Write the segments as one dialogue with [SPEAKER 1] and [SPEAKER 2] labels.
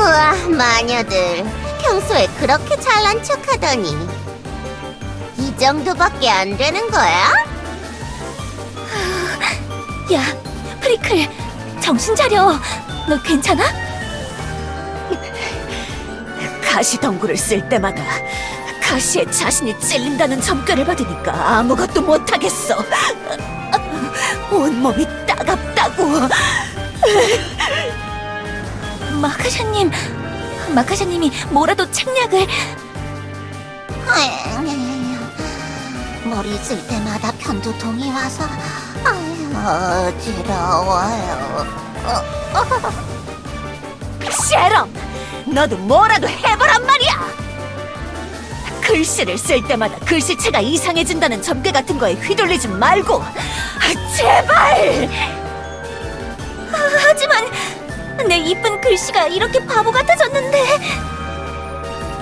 [SPEAKER 1] 우와, 마녀들. 평소에 그렇게 잘난 척하더니 이 정도밖에 안 되는 거야?
[SPEAKER 2] 야, 프리클, 정신 차려. 너 괜찮아? 가시덩굴을 쓸 때마다 가시에 자신이 찔린다는 점괘를 받으니까 아무것도 못하겠어. 온몸이 따갑다고. 마카샤님이 뭐라도 책략을...
[SPEAKER 1] 머리 쓸 때마다 편두통이 와서 어지러워요.
[SPEAKER 2] 셰럼! 너도 뭐라도 해보란 말이야! 글씨를 쓸 때마다 글씨체가 이상해진다는 점괘 같은 거에 휘둘리지 말고 제발! 하지만 내 이쁜 글씨가 이렇게 바보 같아졌는데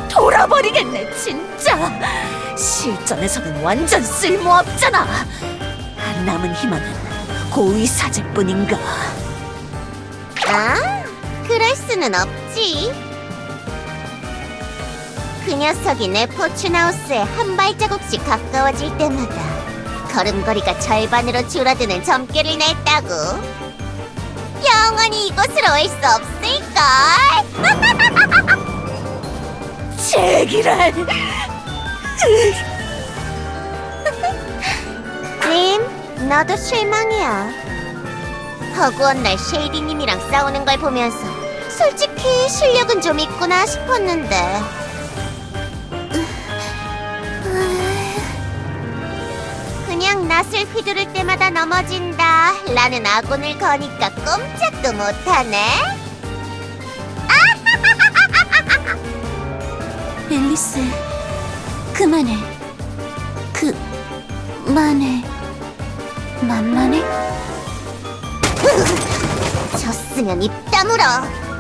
[SPEAKER 2] 돌아버리겠네 진짜. 실전에서는 완전 쓸모없잖아. 남은 희망은 고의사제뿐인가.
[SPEAKER 1] 아, 그럴 수는 없지. 그 녀석이 내 포춘하우스에 한 발자국씩 가까워질 때마다 걸음걸이가 절반으로 줄어드는 점괘를 냈다고. 영원히 이곳으로 올 수 없을걸.
[SPEAKER 2] 제기랄.
[SPEAKER 1] 림, 너도 실망이야. 허구한 날 쉐이디님이랑 싸우는 걸 보면서 솔직히 실력은 좀 있구나 싶었는데 그냥 낯을 휘두를 때마다 넘어진다 라는 악언을 거니까 꼼짝도 못하네.
[SPEAKER 2] 앨리스, 그만해. 만만해?
[SPEAKER 1] 졌으면 입 다물어.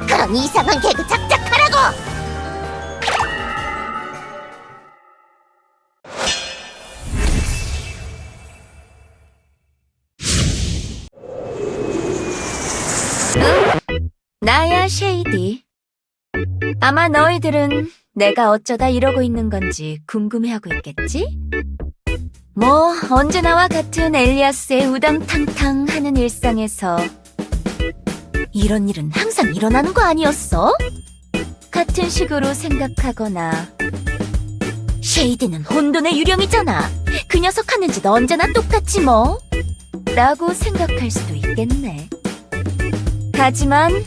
[SPEAKER 1] 그런 이상한 개그 작작하라고.
[SPEAKER 2] 나야 쉐이디. 아마 너희들은 내가 어쩌다 이러고 있는 건지 궁금해하고 있겠지? 뭐 언제나와 같은 엘리아스의 우당탕탕 하는 일상에서 이런 일은 항상 일어나는 거 아니었어? 같은 식으로 생각하거나 쉐이디는 혼돈의 유령이잖아. 그 녀석 하는 짓 언제나 똑같지 뭐 라고 생각할 수도 있겠네. 하지만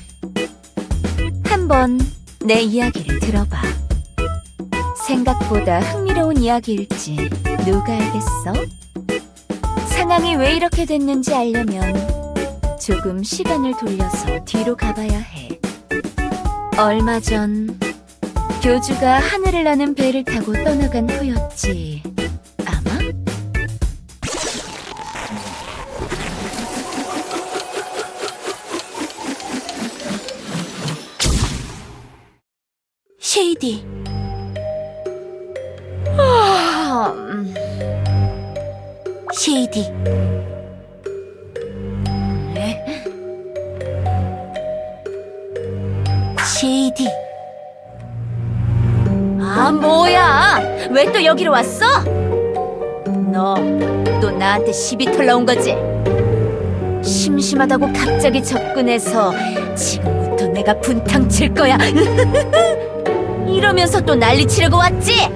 [SPEAKER 2] 한번 내 이야기를 들어봐. 생각보다 흥미로운 이야기일지 누가 알겠어? 상황이 왜 이렇게 됐는지 알려면 조금 시간을 돌려서 뒤로 가봐야 해. 얼마 전 교주가 하늘을 나는 배를 타고 떠나간 후였지 아마? 쉐이디. 쉐이디. 쉐이디. 아, 뭐야? 왜 또 여기로 왔어? 너 또 나한테 시비 털러 온 거지? 심심하다고 갑자기 접근해서 지금부터 내가 분탕 칠 거야. 이러면서 또 난리 치려고 왔지?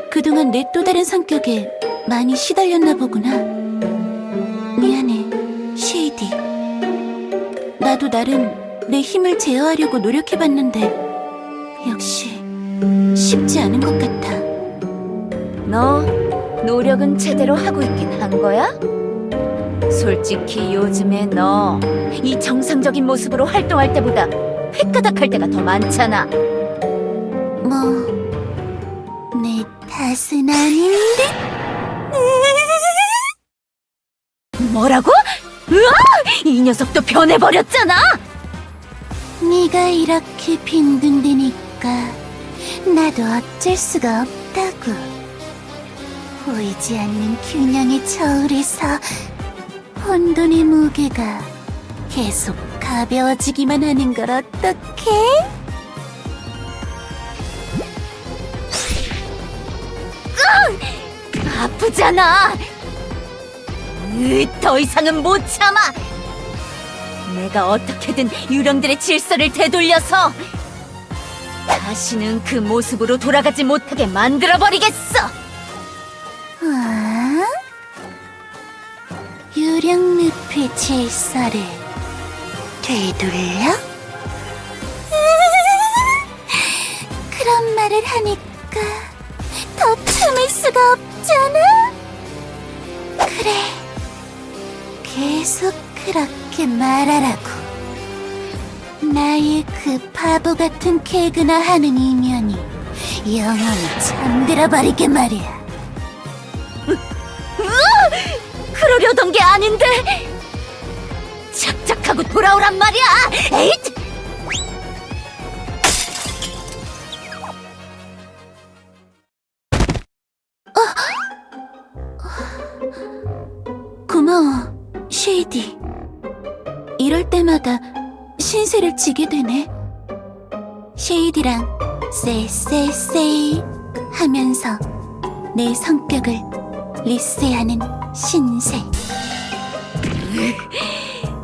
[SPEAKER 2] 그동안 내 또 다른 성격에 많이 시달렸나 보구나. 미안해, 쉐이디. 나도 나름 내 힘을 제어하려고 노력해봤는데 역시 쉽지 않은 것 같아. 너 노력은 제대로 하고 있긴 한 거야? 솔직히 요즘에 너 이 정상적인 모습으로 활동할 때보다 획가닥할 때가 더 많잖아. 뭐 내 탓은 아닌데? 뭐라고? 으아! 이 녀석도 변해버렸잖아! 네가 이렇게 빈둥대니까 나도 어쩔 수가 없다고. 보이지 않는 균형의 저울에서 혼돈의 무게가 계속
[SPEAKER 3] 가벼워지기만 하는 걸 어떡해?
[SPEAKER 2] 아프잖아. 더 이상은 못 참아. 내가 어떻게든 유령들의 질서를 되돌려서 다시는 그 모습으로 돌아가지 못하게 만들어버리겠어.
[SPEAKER 3] 아? 유령늪의 질서를 되돌려? 그런 말을 하니까 더 참을 수가 없잖아. 그래, 계속 그렇게 말하라고. 나의 그 바보 같은 개그나 하는 이면이 영원히 잠들어버리게 말이야.
[SPEAKER 2] 그러려던 게 아닌데. 착착하고 돌아오란 말이야. 에잇!
[SPEAKER 3] 고마워, 쉐이디. 이럴 때마다 신세를 지게 되네. 쉐이디랑 쎄쎄쎄 하면서 내 성격을 리스하는 신세.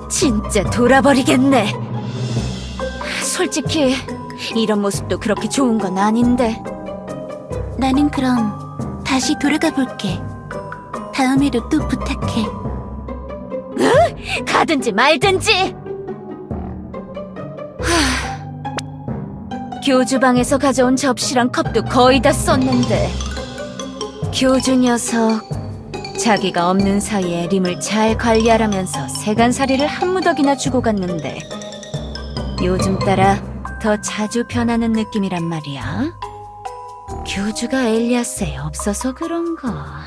[SPEAKER 2] 진짜 돌아버리겠네. 솔직히 이런 모습도 그렇게 좋은 건 아닌데.
[SPEAKER 3] 나는 그럼 다시 돌아가 볼게. 다음에도 또 부탁해.
[SPEAKER 2] 가든지 말든지. 교주방에서 가져온 접시랑 컵도 거의 다 썼는데 교주 녀석 자기가 없는 사이에 림을 잘 관리하라면서 세간살이를 한 무더기나 주고 갔는데 요즘 따라 더 자주 변하는 느낌이란 말이야. 교주가 엘리아스에 없어서 그런가.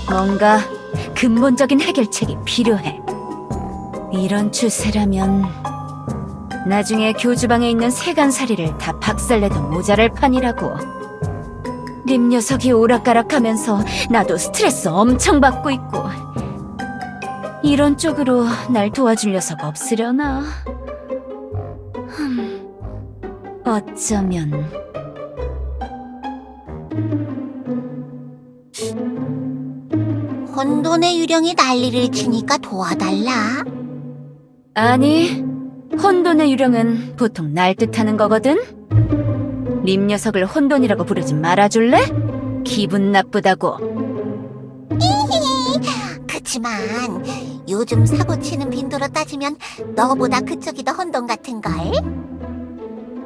[SPEAKER 2] 뭔가 근본적인 해결책이 필요해. 이런 추세라면 나중에 교주방에 있는 세간살이를 다 박살내도 모자랄 판이라고. 림 녀석이 오락가락하면서 나도 스트레스 엄청 받고 있고. 이런 쪽으로 날 도와줄 녀석 없으려나? 어쩌면
[SPEAKER 1] 혼돈의 유령이 난리를 치니까 도와달라.
[SPEAKER 2] 아니, 혼돈의 유령은 보통 날 뜻하는 거거든? 림 녀석을 혼돈이라고 부르지 말아줄래? 기분 나쁘다고.
[SPEAKER 1] 그치만 요즘 사고치는 빈도로 따지면 너보다 그쪽이 더 혼돈 같은걸?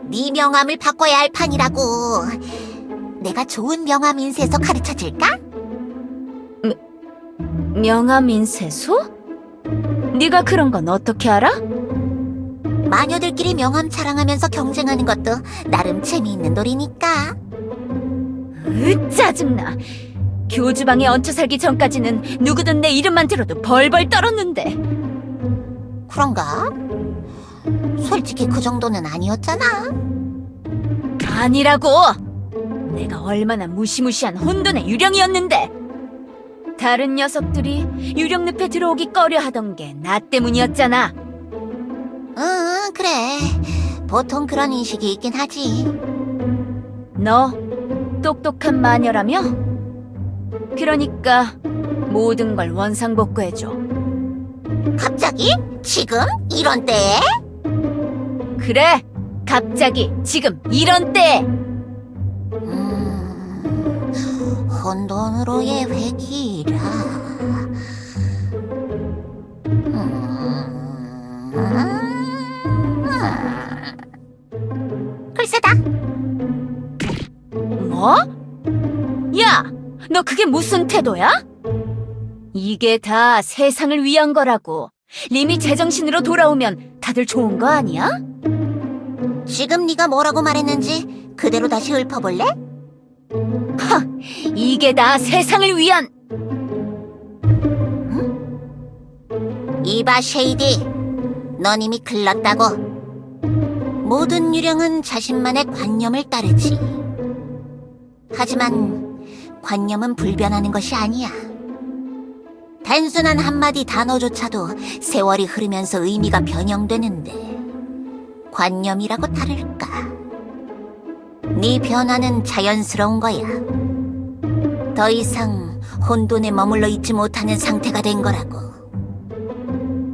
[SPEAKER 1] 네 명함을 바꿔야 할 판이라고. 내가 좋은 명함 인쇄소 가르쳐줄까?
[SPEAKER 2] 명함 인쇄소? 네가 그런 건 어떻게 알아?
[SPEAKER 1] 마녀들끼리 명함 자랑하면서 경쟁하는 것도 나름 재미있는 놀이니까.
[SPEAKER 2] 짜증나. 교주방에 얹혀 살기 전까지는 누구든 내 이름만 들어도 벌벌 떨었는데.
[SPEAKER 1] 그런가? 솔직히 그 정도는 아니었잖아.
[SPEAKER 2] 아니라고! 내가 얼마나 무시무시한 혼돈의 유령이었는데. 다른 녀석들이 유령늪에 들어오기 꺼려하던 게 나 때문이었잖아.
[SPEAKER 1] 응, 그래. 보통 그런 인식이 있긴 하지.
[SPEAKER 2] 너 똑똑한 마녀라며? 그러니까 모든 걸 원상복구해줘.
[SPEAKER 1] 갑자기? 지금? 이런 때에?
[SPEAKER 2] 그래! 갑자기 지금 이런 때에!
[SPEAKER 1] 혼돈으로의 회기라. 글쎄다.
[SPEAKER 2] 뭐? 야! 너 그게 무슨 태도야? 이게 다 세상을 위한 거라고. 림이 제정신으로 돌아오면 다들 좋은 거 아니야?
[SPEAKER 1] 지금 네가 뭐라고 말했는지 그대로 다시 읊어볼래?
[SPEAKER 2] 이게 다 세상을 위한.
[SPEAKER 1] 이봐 쉐이디, 넌 이미 글렀다고. 모든 유령은 자신만의 관념을 따르지. 하지만 관념은 불변하는 것이 아니야.
[SPEAKER 3] 단순한 한마디 단어조차도 세월이 흐르면서 의미가 변형되는데 관념이라고 다를까? 네 변화는 자연스러운 거야. 더 이상 혼돈에 머물러 있지 못하는 상태가 된 거라고.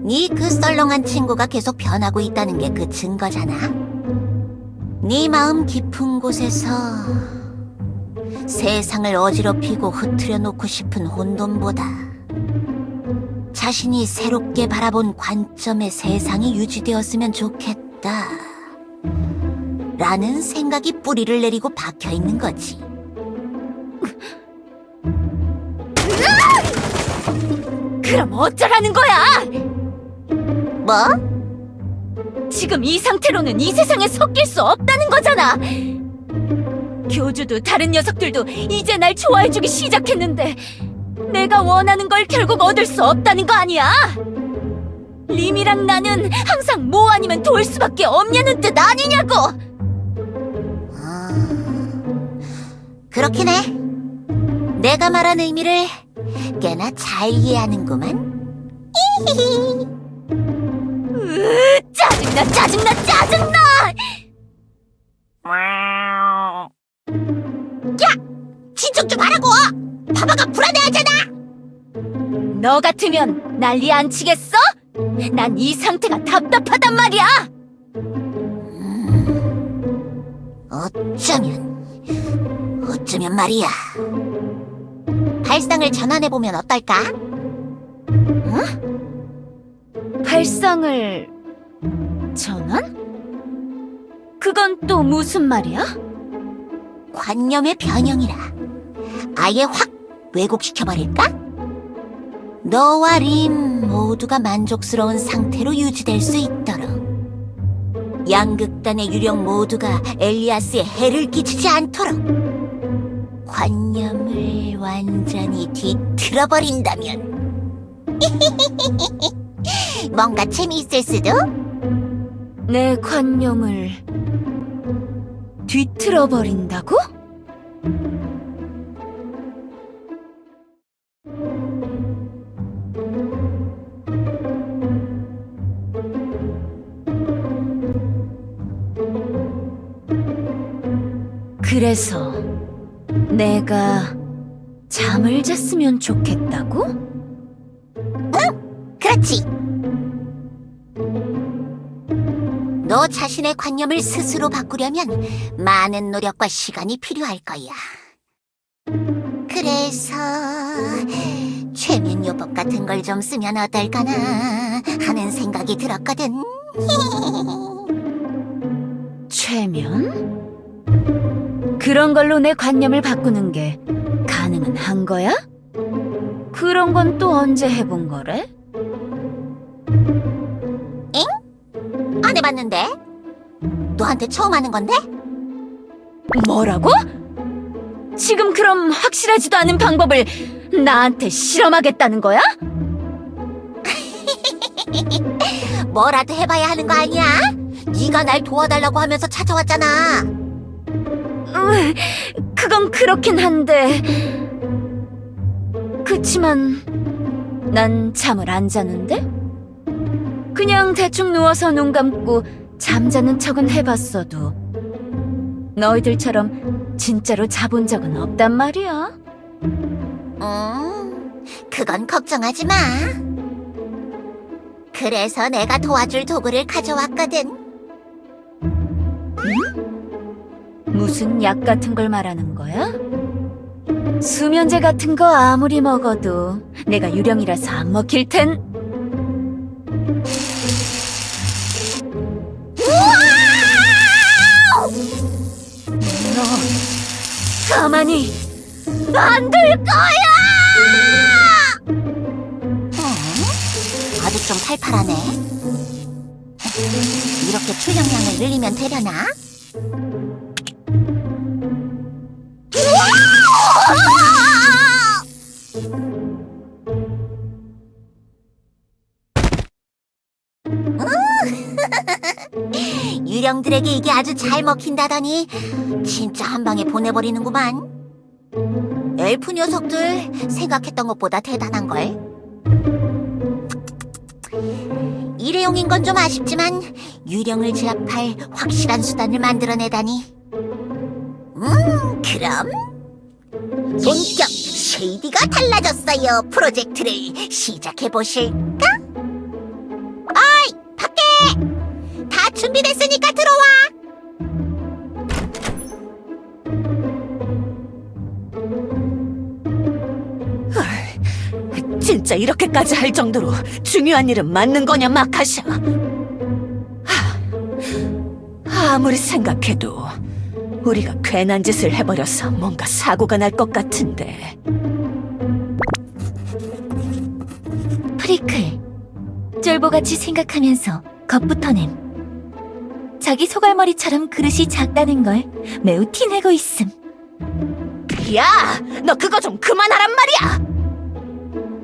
[SPEAKER 3] 네 그 썰렁한 친구가 계속 변하고 있다는 게 그 증거잖아. 네 마음 깊은 곳에서 세상을 어지럽히고 흐트려 놓고 싶은 혼돈보다 자신이 새롭게 바라본 관점의 세상이 유지되었으면 좋겠다 라는 생각이 뿌리를 내리고 박혀 있는 거지.
[SPEAKER 2] 그럼 어쩌라는 거야?
[SPEAKER 1] 뭐?
[SPEAKER 2] 지금 이 상태로는 이 세상에 섞일 수 없다는 거잖아. 교주도 다른 녀석들도 이제 날 좋아해주기 시작했는데 내가 원하는 걸 결국 얻을 수 없다는 거 아니야? 림이랑 나는 항상 뭐 아니면 돌 수밖에 없냐는 뜻 아니냐고!
[SPEAKER 3] 그렇긴 해. 내가 말한 의미를 꽤나 잘 이해하는구만.
[SPEAKER 2] 짜증나 짜증나 짜증나!
[SPEAKER 3] 진정 좀 하라고! 파바가 불안해하잖아!
[SPEAKER 2] 너 같으면 난리 안 치겠어? 난 이 상태가 답답하단 말이야!
[SPEAKER 3] 어쩌면 말이야. 발상을 전환해보면 어떨까?
[SPEAKER 2] 발상을... 전환? 그건 또 무슨 말이야?
[SPEAKER 3] 관념의 변형이라. 아예 확 왜곡시켜버릴까? 너와 림 모두가 만족스러운 상태로 유지될 수 있도록. 양극단의 유령 모두가 엘리아스에 해를 끼치지 않도록 관념을 완전히 뒤틀어버린다면 뭔가 재미있을 수도?
[SPEAKER 2] 내 관념을 뒤틀어버린다고? 그래서 내가 잠을 잤으면 좋겠다고?
[SPEAKER 3] 그렇지. 너 자신의 관념을 스스로 바꾸려면 많은 노력과 시간이 필요할 거야. 그래서 최면요법 같은 걸 좀 쓰면 어떨까나 하는 생각이 들었거든.
[SPEAKER 2] 최면? 그런 걸로 내 관념을 바꾸는 게 가능은 한 거야? 그런 건 또 언제 해본 거래?
[SPEAKER 3] 안 해봤는데? 너한테 처음 하는 건데?
[SPEAKER 2] 뭐라고? 지금 그럼 확실하지도 않은 방법을 나한테 실험하겠다는 거야?
[SPEAKER 3] 뭐라도 해봐야 하는 거 아니야? 네가 날 도와달라고 하면서 찾아왔잖아.
[SPEAKER 2] 그건 그렇긴 한데 그치만 난 잠을 안 자는데? 그냥 대충 누워서 눈 감고 잠자는 척은 해봤어도 너희들처럼 진짜로 자본 적은 없단 말이야.
[SPEAKER 3] 그건 걱정하지 마. 그래서 내가 도와줄 도구를 가져왔거든.
[SPEAKER 2] 무슨 약 같은 걸 말하는 거야? 수면제 같은 거 아무리 먹어도 내가 유령이라서 안 먹힐 텐. 너 가만히 안 둘 거야!
[SPEAKER 3] 아직 좀 팔팔하네. 이렇게 출력량을 늘리면 되려나? 유령들에게 이게 아주 잘 먹힌다더니 진짜 한 방에 보내버리는구만. 엘프 녀석들 생각했던 것보다 대단한걸. 일회용인 건 좀 아쉽지만 유령을 제압할 확실한 수단을 만들어내다니. 그럼 본격 쉐이디가 달라졌어요 프로젝트를 시작해 보실까? 어이, 밖에! 다 준비됐으니까 들어와.
[SPEAKER 2] 진짜 이렇게까지 할 정도로 중요한 일은 맞는 거냐, 마카샤? 아무리 생각해도 우리가 괜한 짓을 해버려서 뭔가 사고가 날 것 같은데.
[SPEAKER 4] 프리클, 쫄보같이 생각하면서 겁부터 냄. 자기 소갈머리처럼 그릇이 작다는 걸 매우 티내고 있음.
[SPEAKER 2] 야, 너 그거 좀 그만하란 말이야!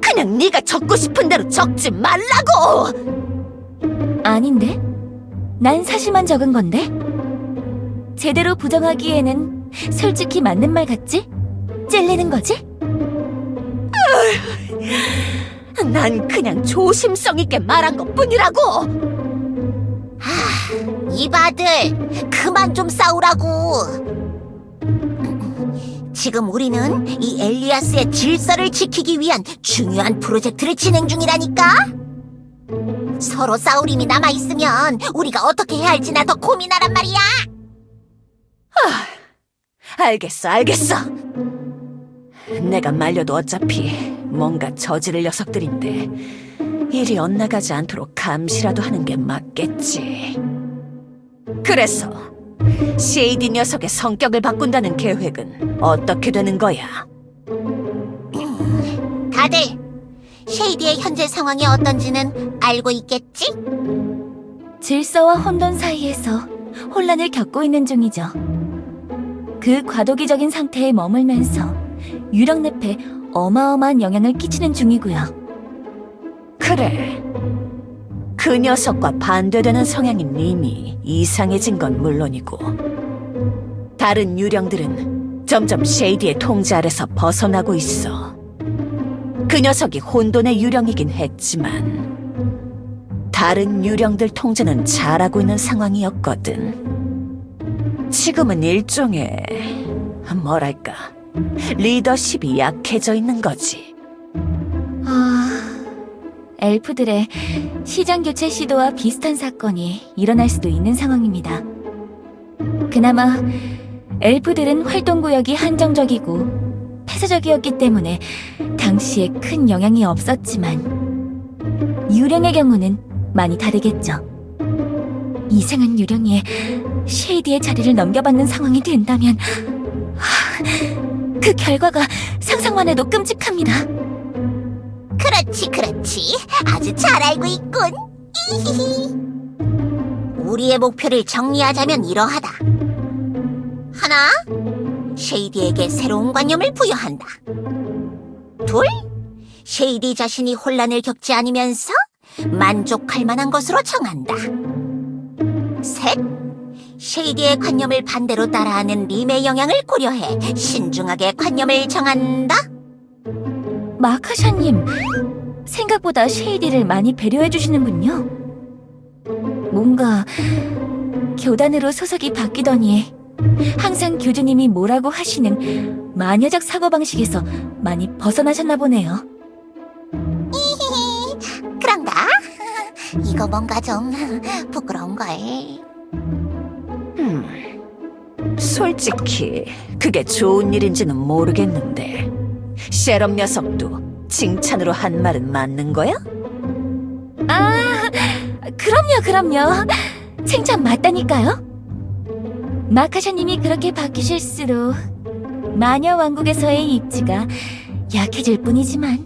[SPEAKER 2] 그냥 네가 적고 싶은 대로 적지 말라고!
[SPEAKER 4] 아닌데? 난 사실만 적은 건데? 제대로 부정하기에는 솔직히 맞는 말 같지? 찔리는 거지?
[SPEAKER 2] 난 그냥 조심성 있게 말한 것뿐이라고!
[SPEAKER 3] 이봐들, 그만 좀 싸우라고. 지금 우리는 이 엘리아스의 질서를 지키기 위한 중요한 프로젝트를 진행 중이라니까. 서로 싸울 힘이 남아있으면 우리가 어떻게 해야 할지나 더 고민하란 말이야.
[SPEAKER 2] 알겠어. 내가 말려도 어차피 뭔가 저지를 녀석들인데 일이 엇나가지 않도록 감시라도 하는 게 맞겠지. 그래서 쉐이디 녀석의 성격을 바꾼다는 계획은 어떻게 되는 거야?
[SPEAKER 3] 다들 쉐이디의 현재 상황이 어떤지는 알고 있겠지?
[SPEAKER 4] 질서와 혼돈 사이에서 혼란을 겪고 있는 중이죠. 그 과도기적인 상태에 머물면서 유령늪에 어마어마한 영향을 끼치는 중이고요.
[SPEAKER 2] 그래. 그 녀석과 반대되는 성향인 님이 이상해진 건 물론이고 다른 유령들은 점점 쉐이디의 통제 아래서 벗어나고 있어. 그 녀석이 혼돈의 유령이긴 했지만 다른 유령들 통제는 잘하고 있는 상황이었거든. 지금은 일종의 뭐랄까 리더십이 약해져 있는 거지.
[SPEAKER 4] 엘프들의 시장 교체 시도와 비슷한 사건이 일어날 수도 있는 상황입니다. 그나마 엘프들은 활동 구역이 한정적이고 폐쇄적이었기 때문에 당시에 큰 영향이 없었지만 유령의 경우는 많이 다르겠죠. 이상한 유령이 쉐이디의 자리를 넘겨받는 상황이 된다면 그 결과가 상상만 해도 끔찍합니다.
[SPEAKER 3] 그렇지. 아주 잘 알고 있군. 우리의 목표를 정리하자면 이러하다. 하나, 쉐이디에게 새로운 관념을 부여한다. 둘, 쉐이디 자신이 혼란을 겪지 않으면서 만족할 만한 것으로 정한다. 셋, 쉐이디의 관념을 반대로 따라하는 림의 영향을 고려해 신중하게 관념을 정한다.
[SPEAKER 4] 마카샤님, 생각보다 쉐이디를 많이 배려해 주시는군요. 뭔가 교단으로 소속이 바뀌더니 항상 교주님이 뭐라고 하시는 마녀적 사고방식에서 많이 벗어나셨나 보네요.
[SPEAKER 3] 그런가? 이거 뭔가 좀 부끄러운걸.
[SPEAKER 2] 솔직히 그게 좋은 일인지는 모르겠는데 셰럽 녀석도 칭찬으로 한 말은 맞는 거야?
[SPEAKER 4] 그럼요. 칭찬 맞다니까요. 마카샤님이 그렇게 바뀌실수록 마녀 왕국에서의 입지가 약해질 뿐이지만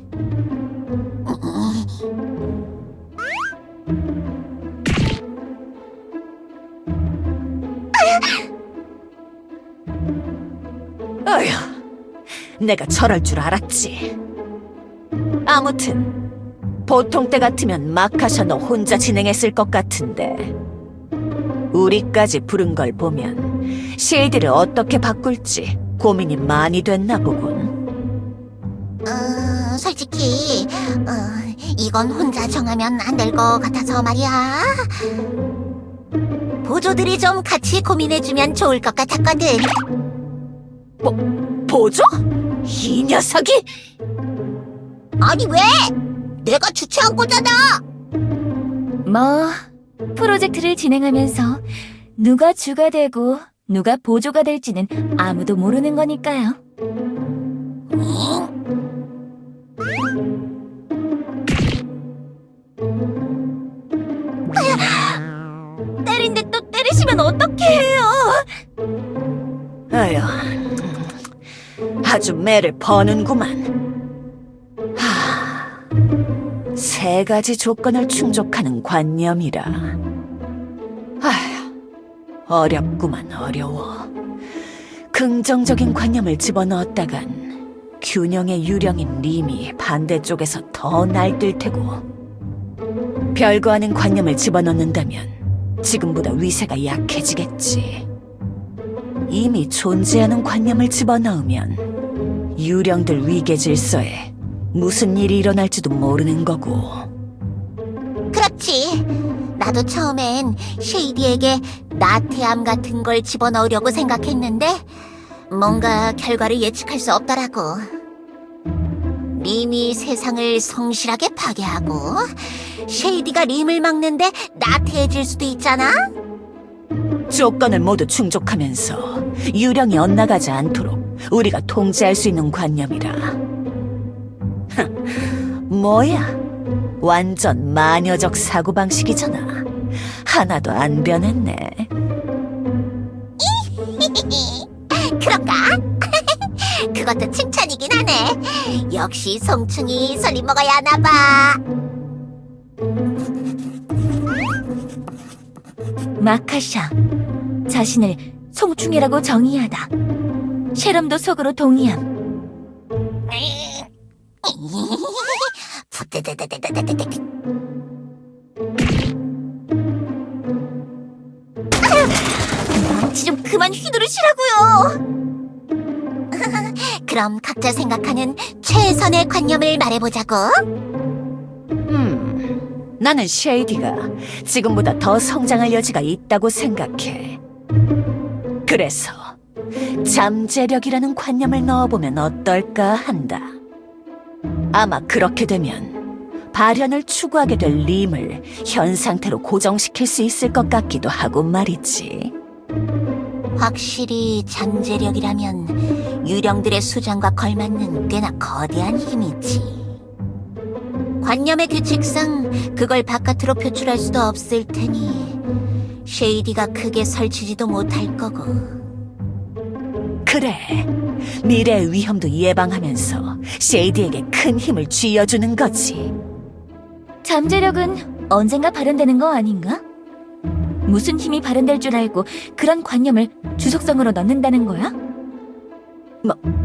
[SPEAKER 2] 어휴, 내가 저럴 줄 알았지. 아무튼 보통 때 같으면 마카샤 너 혼자 진행했을 것 같은데 우리까지 부른 걸 보면 쉐이디를 어떻게 바꿀지 고민이 많이 됐나 보군.
[SPEAKER 3] 솔직히 이건 혼자 정하면 안 될 것 같아서 말이야. 보조들이 좀 같이 고민해주면 좋을 것 같았거든.
[SPEAKER 2] 보조? 이 녀석이?
[SPEAKER 3] 아니 왜? 내가 주최한 거잖아.
[SPEAKER 4] 뭐, 프로젝트를 진행하면서 누가 주가 되고 누가 보조가 될지는 아무도 모르는 거니까요. 때린데 또 때리시면 어떡해요?
[SPEAKER 2] 아휴, 아주 매를 버는구만. 세 가지 조건을 충족하는 관념이라. 아휴, 어렵구만, 어려워. 긍정적인 관념을 집어넣었다간 균형의 유령인 림이 반대쪽에서 더 날뛸 테고, 별거 아닌 관념을 집어넣는다면 지금보다 위세가 약해지겠지. 이미 존재하는 관념을 집어넣으면 유령들 위계 질서에 무슨 일이 일어날지도 모르는 거고.
[SPEAKER 3] 그렇지. 나도 처음엔 쉐이디에게 나태함 같은 걸 집어넣으려고 생각했는데 뭔가 결과를 예측할 수 없더라고. 림이 세상을 성실하게 파괴하고 쉐이디가 림을 막는데 나태해질 수도 있잖아.
[SPEAKER 2] 조건을 모두 충족하면서 유령이 엇나가지 않도록 우리가 통제할 수 있는 관념이라. 뭐야? 완전 마녀적 사고방식이잖아. 하나도 안 변했네.
[SPEAKER 3] 그런가? 그것도 칭찬이긴 하네. 역시 송충이 설리 먹어야 하나 봐.
[SPEAKER 4] 마카샤, 자신을 송충이라고 정의하다. 셰럼도 속으로 동의함. 망치 좀 그만 휘두르시라고요.
[SPEAKER 3] 그럼 각자 생각하는 최선의 관념을 말해보자고.
[SPEAKER 2] 나는 쉐이디가 지금보다 더 성장할 여지가 있다고 생각해. 그래서 잠재력이라는 관념을 넣어보면 어떨까 한다. 아마 그렇게 되면 발현을 추구하게 될 림을 현 상태로 고정시킬 수 있을 것 같기도 하고 말이지.
[SPEAKER 3] 확실히 잠재력이라면 유령들의 수장과 걸맞는 꽤나 거대한 힘이지. 관념의 규칙상 그걸 바깥으로 표출할 수도 없을 테니 쉐이디가 크게 설치지도 못할 거고.
[SPEAKER 2] 그래, 미래의 위험도 예방하면서 쉐이디에게 큰 힘을 쥐어주는 거지.
[SPEAKER 4] 잠재력은 언젠가 발현되는 거 아닌가? 무슨 힘이 발현될 줄 알고 그런 관념을 주속성으로 넣는다는 거야?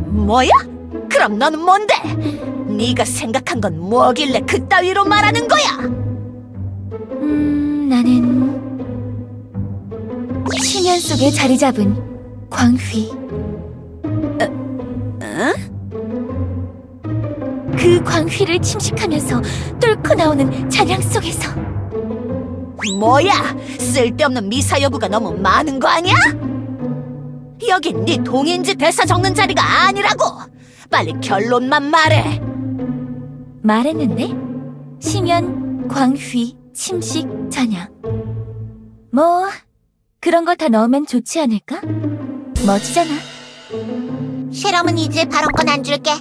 [SPEAKER 2] 뭐야? 그럼 너는 뭔데? 네가 생각한 건 뭐길래 그따위로 말하는 거야?
[SPEAKER 4] 나는 심연 속에 자리 잡은 광휘. 그 광휘를 침식하면서 뚫고 나오는 잔향 속에서.
[SPEAKER 2] 뭐야? 쓸데없는 미사 여구가 너무 많은 거 아니야? 여긴 네 동인지 대사 적는 자리가 아니라고! 빨리 결론만 말해!
[SPEAKER 4] 말했는데? 심연, 광휘, 침식, 잔향. 뭐 그런 걸 다 넣으면 좋지 않을까? 멋지잖아.
[SPEAKER 3] 쉐럼은 이제 발언권 안 줄게.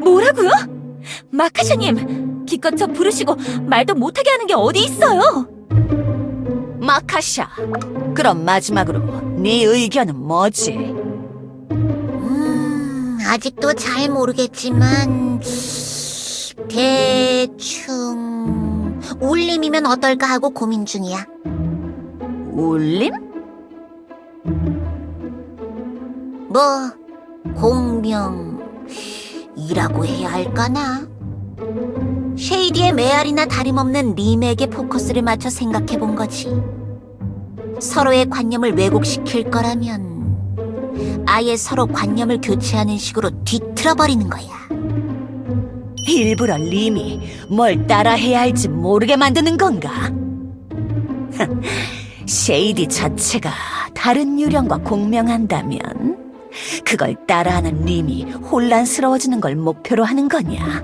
[SPEAKER 4] 뭐라고요? 마카샤님, 기껏 저 부르시고 말도 못하게 하는 게 어디 있어요?
[SPEAKER 2] 마카샤, 그럼 마지막으로 네 의견은 뭐지?
[SPEAKER 3] 아직도 잘 모르겠지만 대충 울림이면 어떨까 하고 고민 중이야.
[SPEAKER 2] 울림?
[SPEAKER 3] 뭐 공명이라고 해야 할까나? 쉐이디의 메아리나 다름없는 림에게 포커스를 맞춰 생각해본 거지. 서로의 관념을 왜곡시킬 거라면 아예 서로 관념을 교체하는 식으로 뒤틀어버리는 거야.
[SPEAKER 5] 일부러 림이 뭘 따라해야 할지 모르게 만드는 건가? 쉐이디 자체가 다른 유령과 공명한다면 그걸 따라하는 림이 혼란스러워지는 걸 목표로 하는 거냐?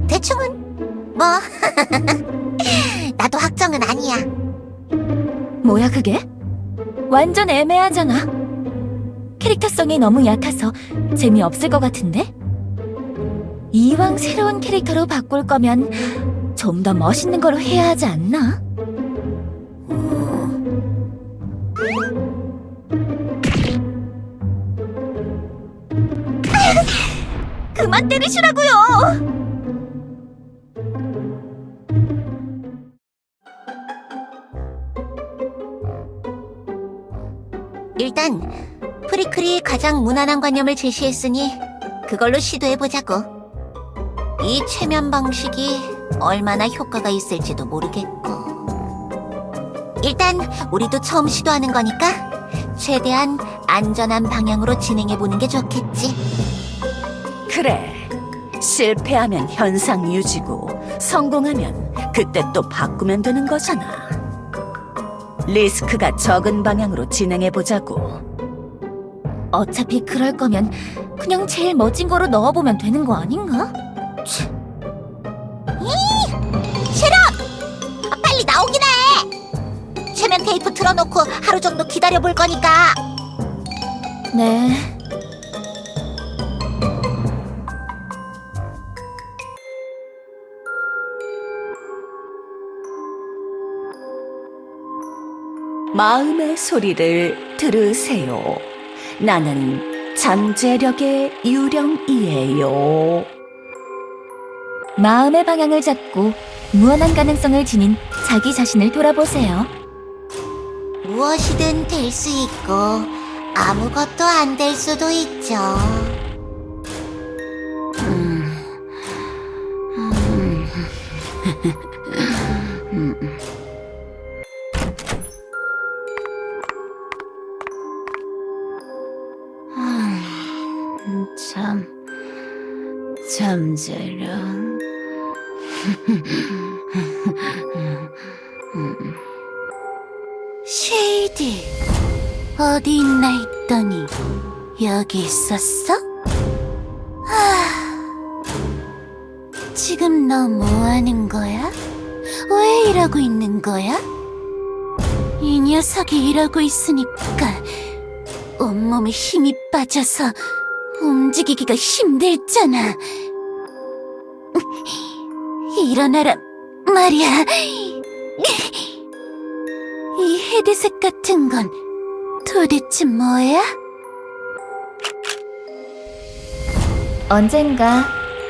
[SPEAKER 3] 대충은 뭐 나도 확정은 아니야.
[SPEAKER 4] 뭐야 그게? 완전 애매하잖아. 캐릭터성이 너무 얕아서 재미없을 것 같은데? 이왕 새로운 캐릭터로 바꿀 거면 좀 더 멋있는 걸로 해야 하지 않나? 그만 때리시라고요!
[SPEAKER 3] 일단 프리클이 가장 무난한 관념을 제시했으니 그걸로 시도해보자고. 이 최면 방식이 얼마나 효과가 있을지도 모르겠고. 일단 우리도 처음 시도하는 거니까 최대한 안전한 방향으로 진행해보는 게 좋겠지.
[SPEAKER 5] 그래. 실패하면 현상 유지고 성공하면 그때 또 바꾸면 되는 거잖아. 리스크가 적은 방향으로 진행해보자고.
[SPEAKER 4] 어차피 그럴 거면 그냥 제일 멋진 거로 넣어보면 되는 거 아닌가?
[SPEAKER 3] 빨리 나오긴 해! 최면 테이프 틀어놓고 하루 정도 기다려볼 거니까.
[SPEAKER 4] 네.
[SPEAKER 5] 마음의 소리를 들으세요. 나는 잠재력의 유령이에요.
[SPEAKER 4] 마음의 방향을 잡고 무한한 가능성을 지닌 자기 자신을 돌아보세요.
[SPEAKER 3] 무엇이든 될 수 있고 아무것도 안 될 수도 있죠.
[SPEAKER 2] 잠재력.
[SPEAKER 3] 쉐이디, 어디 있나 했더니 여기 있었어? 지금 너 뭐 하는 거야? 왜 이러고 있는 거야? 이 녀석이 이러고 있으니까 온몸에 힘이 빠져서 움직이기가 힘들잖아. 일어나라 말이야. 이 헤드셋 같은 건 도대체 뭐야?
[SPEAKER 4] 언젠가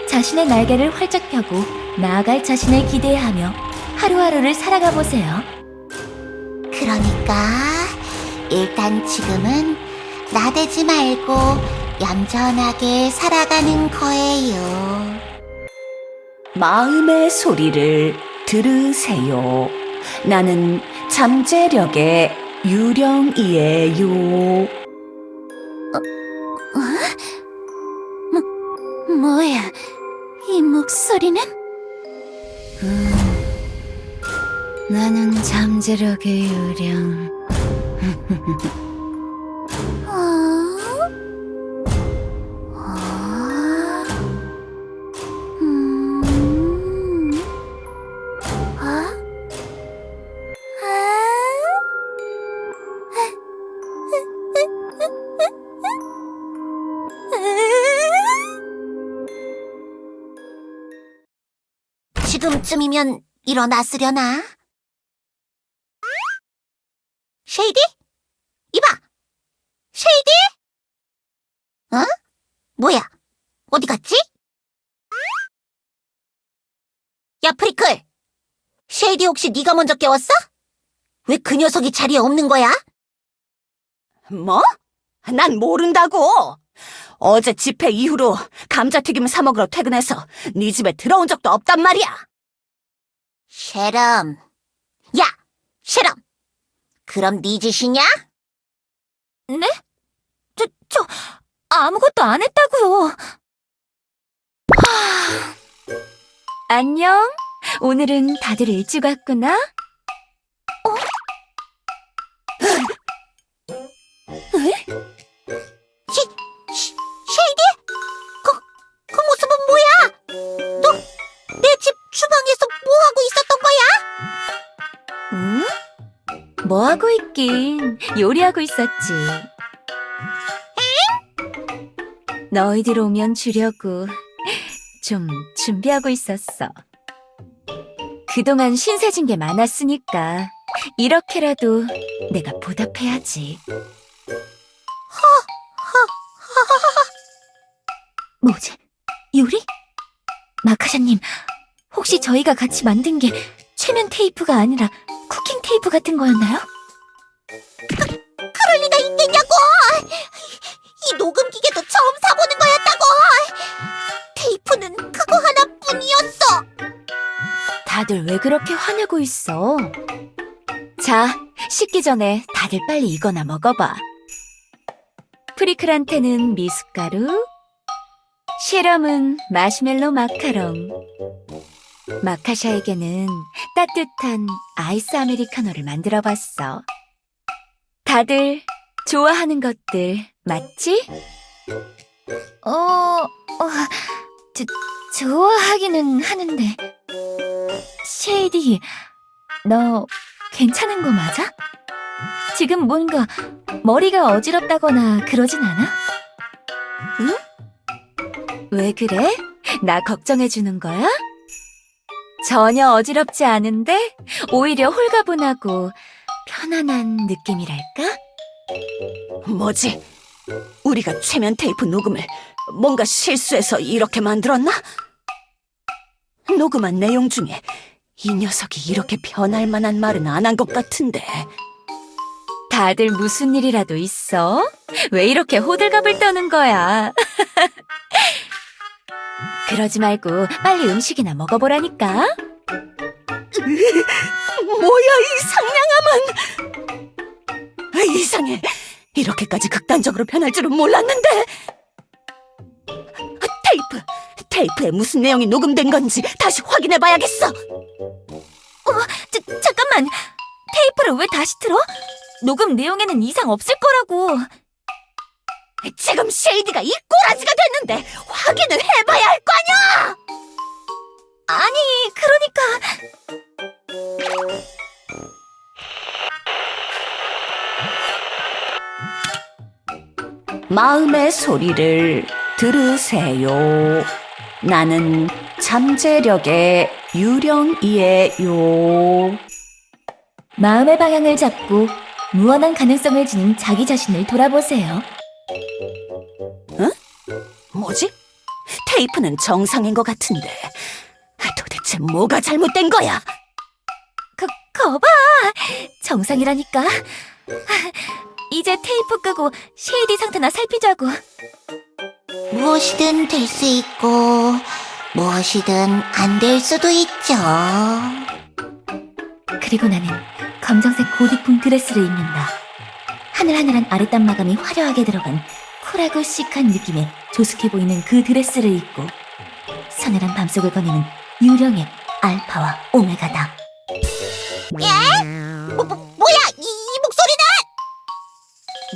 [SPEAKER 4] 자신의 날개를 활짝 펴고 나아갈 자신을 기대하며 하루하루를 살아가 보세요.
[SPEAKER 3] 그러니까 일단 지금은 나대지 말고 얌전하게 살아가는 거예요.
[SPEAKER 5] 마음의 소리를 들으세요. 나는 잠재력의 유령이에요.
[SPEAKER 3] 뭐야, 이 목소리는?
[SPEAKER 2] 나는 잠재력의 유령.
[SPEAKER 3] 지금쯤이면 일어났으려나? 쉐이디? 이봐! 쉐이디? 어? 뭐야? 어디 갔지? 야, 프리클! 쉐이디 혹시 네가 먼저 깨웠어? 왜 그 녀석이 자리에 없는 거야?
[SPEAKER 5] 뭐? 난 모른다고. 어제 집회 이후로 감자튀김 사 먹으러 퇴근해서 네 집에 들어온 적도 없단 말이야.
[SPEAKER 3] 쉐럼. 야, 쉐럼. 그럼 네 짓이냐?
[SPEAKER 4] 네? 아무것도 안 했다고요.
[SPEAKER 2] 안녕. 오늘은 다들 일찍 왔구나.
[SPEAKER 3] 쉐이디? 그 모습은 뭐야? 너 내 집 주방에서 뭐 하고 있었던 거야?
[SPEAKER 2] 응? 뭐 하고 있긴. 요리하고 있었지. 너희들 오면 주려고 좀 준비하고 있었어. 그동안 신세진 게 많았으니까 이렇게라도 내가 보답해야지.
[SPEAKER 4] 뭐지? 요리? 마카샤님, 혹시 저희가 같이 만든 게 최면 테이프가 아니라 쿠킹 테이프 같은 거였나요?
[SPEAKER 3] 그럴 리가 있겠냐고! 이 녹음 기계도 처음 사보는 거였다고! 테이프는 그거 하나뿐이었어!
[SPEAKER 2] 다들 왜 그렇게 화내고 있어? 자, 식기 전에 다들 빨리 이거나 먹어봐. 프리클한테는 미숫가루, 시럼은 마시멜로 마카롱, 마카샤에게는 따뜻한 아이스 아메리카노를 만들어봤어. 다들 좋아하는 것들 맞지?
[SPEAKER 4] 좋아하기는 하는데. 쉐이디, 너 괜찮은 거 맞아? 지금 뭔가 머리가 어지럽다거나 그러진 않아?
[SPEAKER 2] 왜 그래? 나 걱정해주는 거야? 전혀 어지럽지 않은데 오히려 홀가분하고 편안한 느낌이랄까?
[SPEAKER 5] 뭐지? 우리가 최면 테이프 녹음을 뭔가 실수해서 이렇게 만들었나? 녹음한 내용 중에 이 녀석이 이렇게 변할 만한 말은 안 한 것 같은데.
[SPEAKER 2] 다들 무슨 일이라도 있어? 왜 이렇게 호들갑을 떠는 거야? 그러지 말고 빨리 음식이나 먹어보라니까.
[SPEAKER 5] 뭐야, 이 상냥함은! 이상해. 이렇게까지 극단적으로 변할 줄은 몰랐는데. 테이프에 무슨 내용이 녹음된 건지 다시 확인해봐야겠어.
[SPEAKER 4] 잠깐만! 테이프를 왜 다시 틀어? 녹음 내용에는 이상 없을 거라고.
[SPEAKER 5] 지금 쉐이디가 이 꼬라지가 됐는데 확인을 해봐야 할 거 아니야!
[SPEAKER 4] 아니, 그러니까.
[SPEAKER 5] 마음의 소리를 들으세요. 나는 잠재력의 유령이에요.
[SPEAKER 4] 마음의 방향을 잡고 무한한 가능성을 지닌 자기 자신을 돌아보세요.
[SPEAKER 5] 뭐지? 테이프는 정상인 것 같은데 도대체 뭐가 잘못된 거야?
[SPEAKER 4] 거봐! 정상이라니까. 이제 테이프 끄고 쉐이디 상태나 살피자고.
[SPEAKER 3] 무엇이든 될 수 있고 무엇이든 안 될 수도 있죠.
[SPEAKER 4] 그리고 나는 검정색 고디풍 드레스를 입는다. 하늘하늘한 아랫단 마감이 화려하게 들어간 쿨하고 시크한 느낌의 조숙해 보이는 그 드레스를 입고 서늘한 밤속을 거니는 유령의 알파와 오메가다.
[SPEAKER 3] 뭐야 이 목소리는!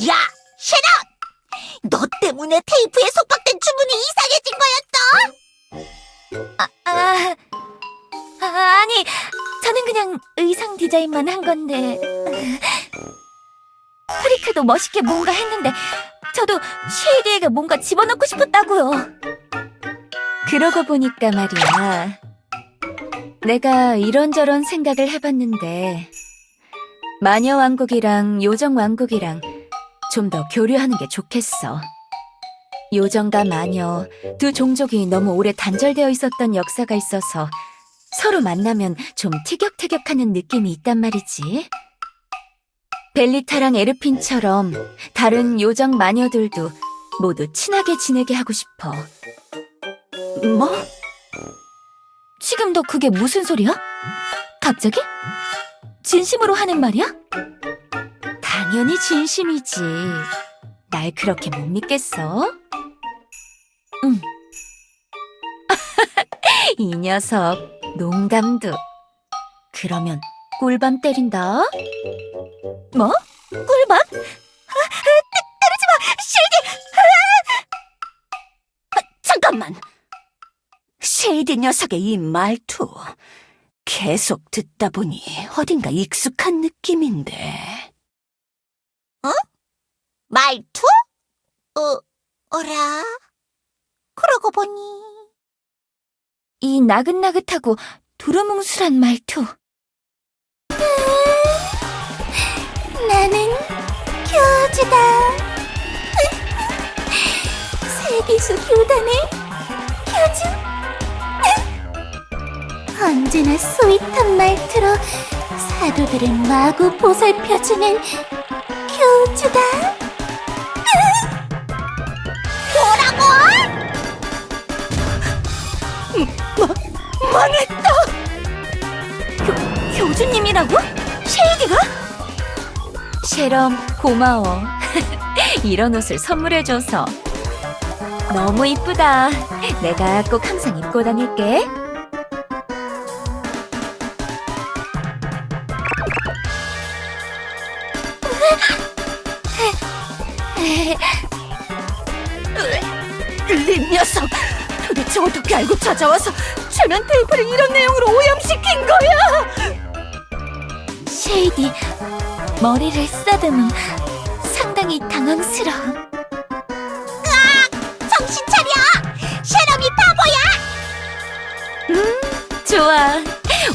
[SPEAKER 3] 야, 쉐럿! 너 때문에 테이프에 속박된 주문이 이상해진 거였어?
[SPEAKER 4] 아니, 저는 그냥 의상 디자인만 한 건데. 프리크도 멋있게 뭔가 했는데 저도 쉐이디에게 뭔가 집어넣고 싶었다고요.
[SPEAKER 2] 그러고 보니까 말이야. 내가 이런저런 생각을 해봤는데 마녀왕국이랑 요정왕국이랑 좀 더 교류하는 게 좋겠어. 요정과 마녀 두 종족이 너무 오래 단절되어 있었던 역사가 있어서 서로 만나면 좀 티격태격하는 느낌이 있단 말이지. 벨리타랑 에르핀처럼 다른 요정 마녀들도 모두 친하게 지내게 하고 싶어.
[SPEAKER 5] 뭐?
[SPEAKER 4] 지금 너 그게 무슨 소리야? 갑자기? 진심으로 하는 말이야?
[SPEAKER 2] 당연히 진심이지. 날 그렇게 못 믿겠어? 이 녀석 농담도. 그러면 꿀밤 때린다.
[SPEAKER 4] 뭐? 꿀밤?
[SPEAKER 5] 잠깐만. 쉐이디 녀석의 이 말투. 계속 듣다 보니 어딘가 익숙한 느낌인데.
[SPEAKER 3] 말투? 어라? 그러고 보니
[SPEAKER 4] 이 나긋나긋하고 두루뭉술한 말투. 나는 교주다. 세기수 교단의 교주. 언제나 스윗한 말투로 사도들을 마구 보살펴주는 교주다.
[SPEAKER 5] 망했다!
[SPEAKER 4] 교주님이라고? 쉐이디가?
[SPEAKER 2] 쉐럼 고마워. 이런 옷을 선물해줘서. 너무 이쁘다. 내가 꼭 항상 입고 다닐게.
[SPEAKER 5] 린 녀석! 도대체 어떻게 알고 찾아와서 최면 테이프를 이런 내용으로 오염시킨 거야!
[SPEAKER 4] 쉐이디, 머리를 쓰다듬은 상당히 당황스러워.
[SPEAKER 3] 정신 차려! 쉐럼이 바보야!
[SPEAKER 2] 좋아.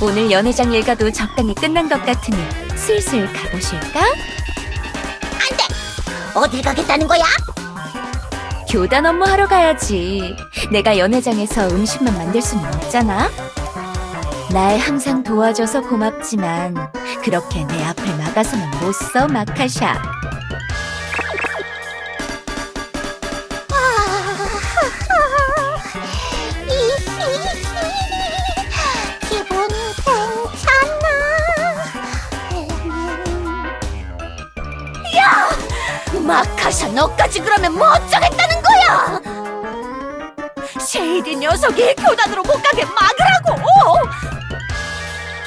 [SPEAKER 2] 오늘 연회장 일과도 적당히 끝난 것 같으니 슬슬 가보실까?
[SPEAKER 3] 어딜 가겠다는 거야?
[SPEAKER 2] 교단 업무 하러 가야지. 내가 연회장에서 음식만 만들 수는 없잖아. 날 항상 도와줘서 고맙지만 그렇게 내 앞을 막아서는 못 써, 마카샤.
[SPEAKER 3] 기분 괜찮아.
[SPEAKER 5] 마카샤, 너까지 그러면 뭐 어쩌겠다는 거야! 쉐이디 녀석이 교단으로 못 가게 막으라고!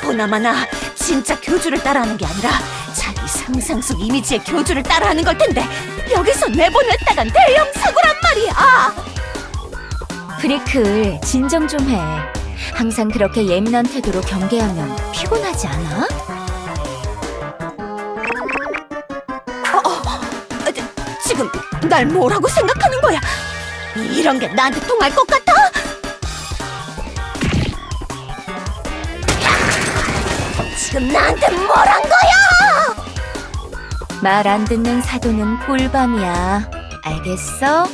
[SPEAKER 5] 보나마나 진짜 교주를 따라하는 게 아니라 자기 상상 속 이미지의 교주를 따라하는 걸 텐데 여기서 내보냈다간 대형 사고란 말이야!
[SPEAKER 2] 프리클, 진정 좀 해. 항상 그렇게 예민한 태도로 경계하면 피곤하지 않아?
[SPEAKER 5] 지금 날 뭐라고 생각하는 거야? 이런 게 나한테 통할 것 같아? 지금 나한테 뭘 한 거야?
[SPEAKER 2] 말 안 듣는 사도는 꿀밤이야. 알겠어?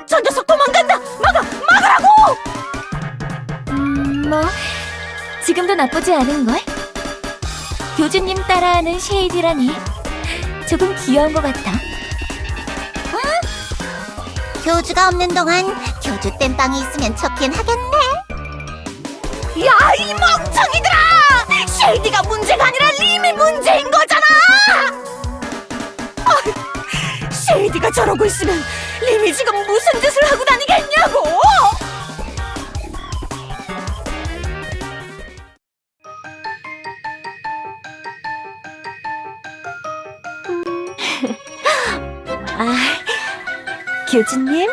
[SPEAKER 5] 저 녀석 도망간다! 막으라고!
[SPEAKER 4] 뭐 지금도 나쁘지 않은걸? 교주님 따라하는 쉐이디라니 조금 귀여운 것 같아.
[SPEAKER 3] 교주가 없는 동안 교주 땜빵이 있으면 좋긴 하겠네.
[SPEAKER 5] 야, 이 멍청이들아! 쉐이디가 문제가 아니라 림이 문제인 거잖아! 쉐이디가 저러고 있으면 림이 지금 무슨 짓을 하고 다니겠냐고!
[SPEAKER 4] 교주님,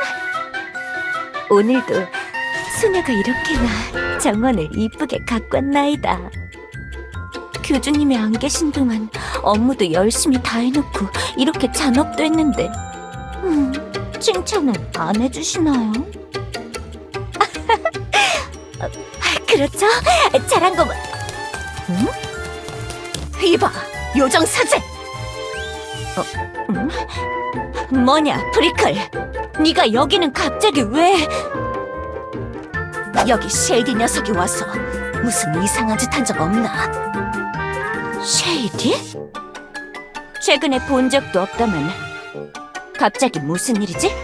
[SPEAKER 4] 오늘도 소녀가 이렇게나 정원을 이쁘게 가꿨나이다. 교주님이 안 계신 동안 업무도 열심히 다 해놓고 이렇게 잔업도 했는데 칭찬을 안 해주시나요? 그렇죠? 잘한 거
[SPEAKER 5] 이봐, 요정 사제!
[SPEAKER 4] 뭐냐, 프리클? 네가 여기는 갑자기 왜?
[SPEAKER 5] 여기 쉐이디 녀석이 와서 무슨 이상한 짓 한 적 없나?
[SPEAKER 4] 쉐이디? 최근에 본 적도 없다면 갑자기 무슨 일이지?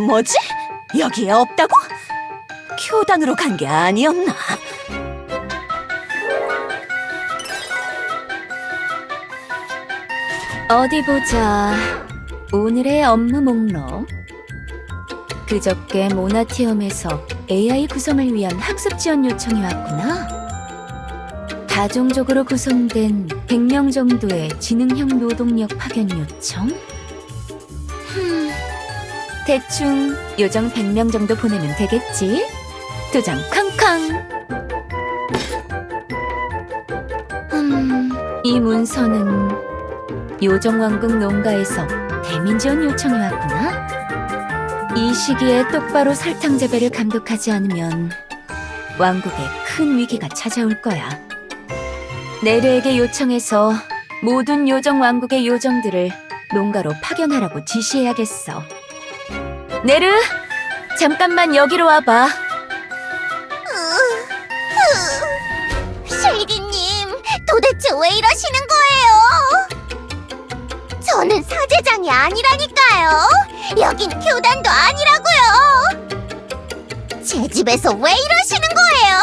[SPEAKER 5] 뭐지? 여기에 없다고? 교단으로 간 게 아니었나?
[SPEAKER 2] 어디 보자. 오늘의 업무 목록. 그저께 모나티엄에서 AI 구성을 위한 학습 지원 요청이 왔구나. 다종적으로 구성된 100명 정도의 지능형 노동력 파견 요청? 대충 요정 100명 정도 보내면 되겠지? 도장 쾅쾅! 이 문서는 요정왕국 농가에서 대민 지원 요청이 왔구나? 이 시기에 똑바로 설탕 재배를 감독하지 않으면 왕국에 큰 위기가 찾아올 거야. 네르에게 요청해서 모든 요정 왕국의 요정들을 농가로 파견하라고 지시해야겠어. 네르, 잠깐만 여기로 와봐.
[SPEAKER 1] 쉐이디님, 도대체 왜 이러시는 거예요? 저는 사제장이 아니라니까요. 여기는 교단도 아니라고요. 제 집에서 왜 이러시는 거예요?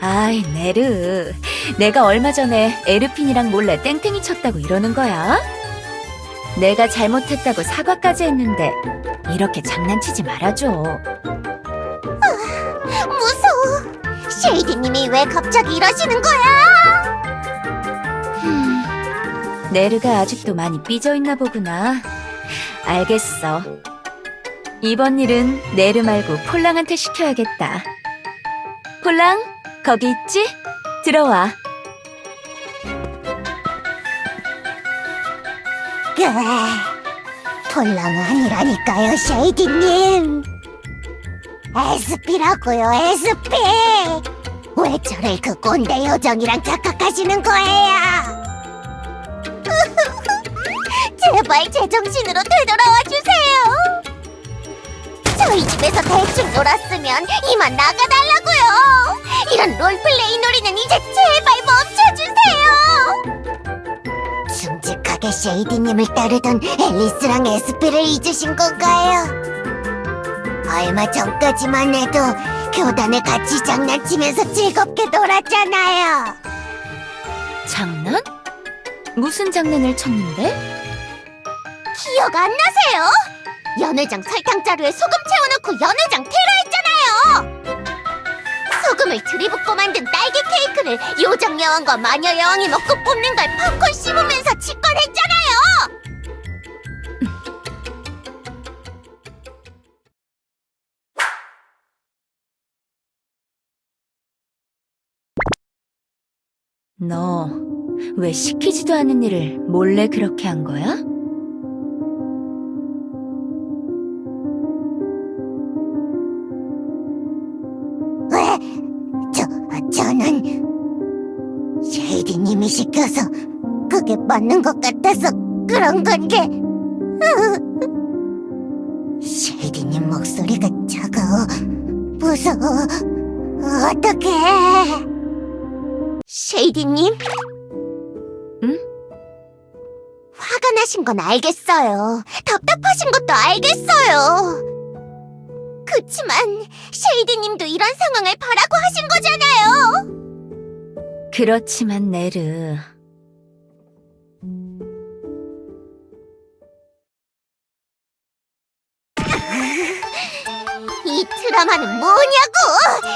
[SPEAKER 2] 아이, 네르. 내가 얼마 전에 에르핀이랑 몰래 땡땡이 쳤다고 이러는 거야? 내가 잘못했다고 사과까지 했는데 이렇게 장난치지 말아줘.
[SPEAKER 1] 무서워. 쉐이디님이 왜 갑자기 이러시는 거야?
[SPEAKER 2] 네르가 아직도 많이 삐져있나 보구나. 알겠어. 이번 일은 네르 말고 폴랑한테 시켜야겠다. 폴랑, 거기 있지? 들어와.
[SPEAKER 1] 폴랑 아니라니까요, 쉐이디님. 에스피라고요, 에스피. 왜 저를 그 꼰대 요정이랑 착각하시는 거예요? 제발 제정신으로 되돌아와 주세요. 저희 집에서 대충 놀았으면 이만 나가달라고요. 이런 롤플레이 놀이는 이제 제발 멈춰주세요. 듬직하게 쉐이디님을 따르던 앨리스랑 에스피를 잊으신 건가요? 얼마 전까지만 해도 교단에 같이 장난치면서 즐겁게 놀았잖아요.
[SPEAKER 2] 장난? 무슨 장난을 쳤는데?
[SPEAKER 1] 기억 안 나세요? 연회장 설탕자루에 소금 채워놓고 연회장 테러했잖아요. 소금을 들이붓고 만든 딸기 케이크를 요정 여왕과 마녀 여왕이 먹고 뿜는 걸 팝콘 씹으면서 직관했잖아요.
[SPEAKER 2] 너 왜 시키지도 않은 일을 몰래 그렇게 한 거야?
[SPEAKER 1] 왜? 저는 쉐이디님이 시켜서 그게 맞는 것 같아서 그런 건데. 쉐이디님 목소리가 차가워, 무서워. 어떡해? 쉐이디님?
[SPEAKER 2] 응?
[SPEAKER 1] 화가 나신 건 알겠어요. 답답하신 것도 알겠어요. 그치만 쉐이디님도 이런 상황을 바라고 하신 거잖아요.
[SPEAKER 2] 그렇지만 네르.
[SPEAKER 1] 이 드라마는 뭐냐고!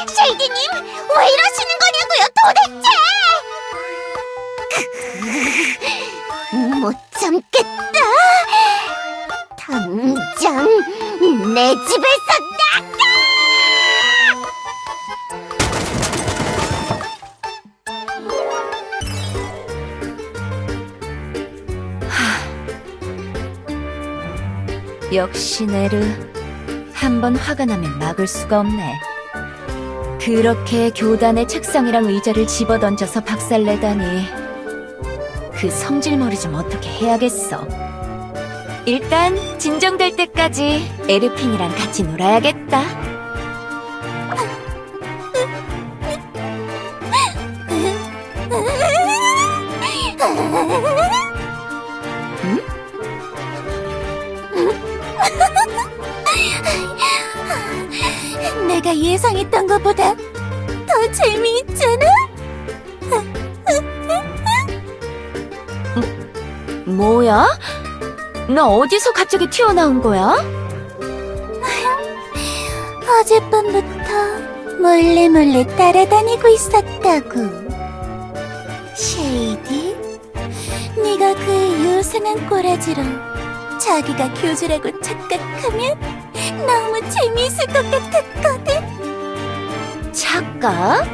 [SPEAKER 1] 쉐이디님, 왜 이러시는 거냐고요, 도대체! 못 참겠다! 당장 내 집에서 나가!
[SPEAKER 2] 역시 네르. 한 번 화가 나면 막을 수가 없네. 그렇게 교단의 책상이랑 의자를 집어던져서 박살내다니. 그 성질머리 좀 어떻게 해야겠어. 일단 진정될 때까지 에르핀이랑 같이 놀아야겠다.
[SPEAKER 4] 내가 예상했던 것보다 더 재미있잖아?
[SPEAKER 2] 뭐야? 너 어디서 갑자기 튀어나온 거야?
[SPEAKER 3] 어젯밤부터 몰래 따라다니고 있었다고. 쉐이디, 네가 그 요상한 꼬라지로 자기가 교주라고 착각하면 너무 재미있을 것 같았거든.
[SPEAKER 2] 착각?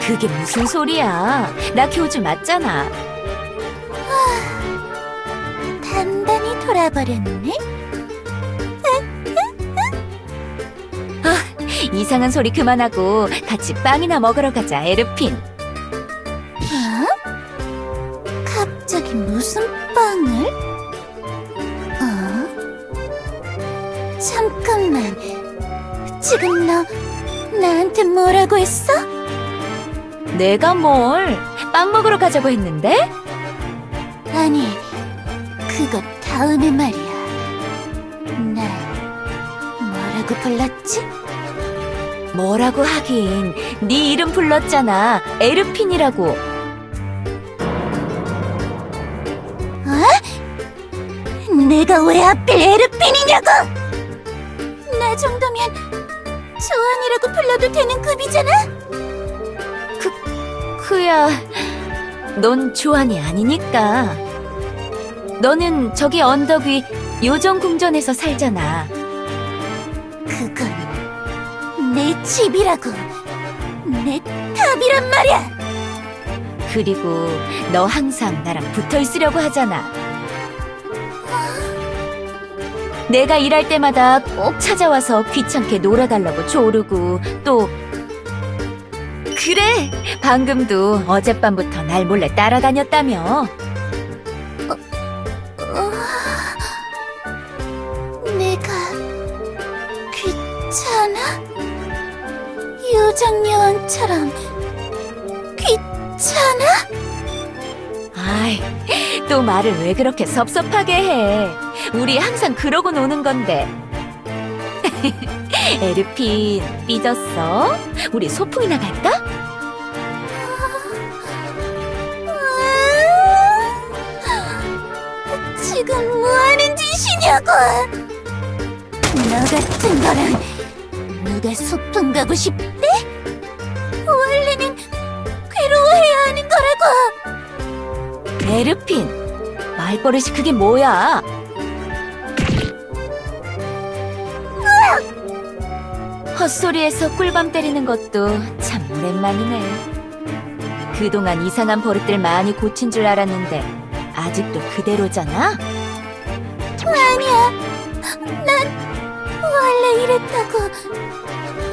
[SPEAKER 2] 그게 무슨 소리야? 나 교주 맞잖아.
[SPEAKER 3] 단단히 돌아버렸네.
[SPEAKER 2] 이상한 소리 그만하고 같이 빵이나 먹으러 가자, 에르핀.
[SPEAKER 3] 어? 갑자기 무슨 빵을? 잠깐만. 지금 너 나한테 뭐라고 했어?
[SPEAKER 2] 내가 뭘? 빵 먹으러 가자고 했는데?
[SPEAKER 3] 아니, 그거 다음에 말이야. 날 뭐라고 불렀지?
[SPEAKER 2] 뭐라고 하긴, 네 이름 불렀잖아. 에르핀이라고.
[SPEAKER 3] 내가 왜 하필 에르핀이냐고! 나 정도면 조안이라고 불러도 되는 급이잖아?
[SPEAKER 2] 그야, 넌 조안이 아니니까. 너는 저기 언덕 위 요정궁전에서 살잖아.
[SPEAKER 3] 그건 내 집이라고. 내 탑이란 말이야!
[SPEAKER 2] 그리고 너 항상 나랑 붙어 있으려고 하잖아. 내가 일할 때마다 꼭 찾아와서 귀찮게 놀아달라고 조르고 또 그래! 방금도 어젯밤부터 날 몰래 따라다녔다며.
[SPEAKER 3] 내가 귀찮아? 요정여왕처럼 귀찮아?
[SPEAKER 2] 아이, 또 말을 왜 그렇게 섭섭하게 해. 우리 항상 그러고 노는 건데. 에르핀, 삐졌어? 우리 소풍이나 갈까?
[SPEAKER 3] 지금 뭐하는 짓이냐고! 너 같은 거랑 누가 소풍 가고 싶대? 원래는 괴로워해야 하는 거라고!
[SPEAKER 2] 에르핀, 말버릇이 그게 뭐야? 헛소리에서 꿀밤 때리는 것도 참 오랜만이네. 그동안 이상한 버릇들 많이 고친 줄 알았는데 아직도 그대로잖아?
[SPEAKER 3] 아니야. 난 원래 이랬다고.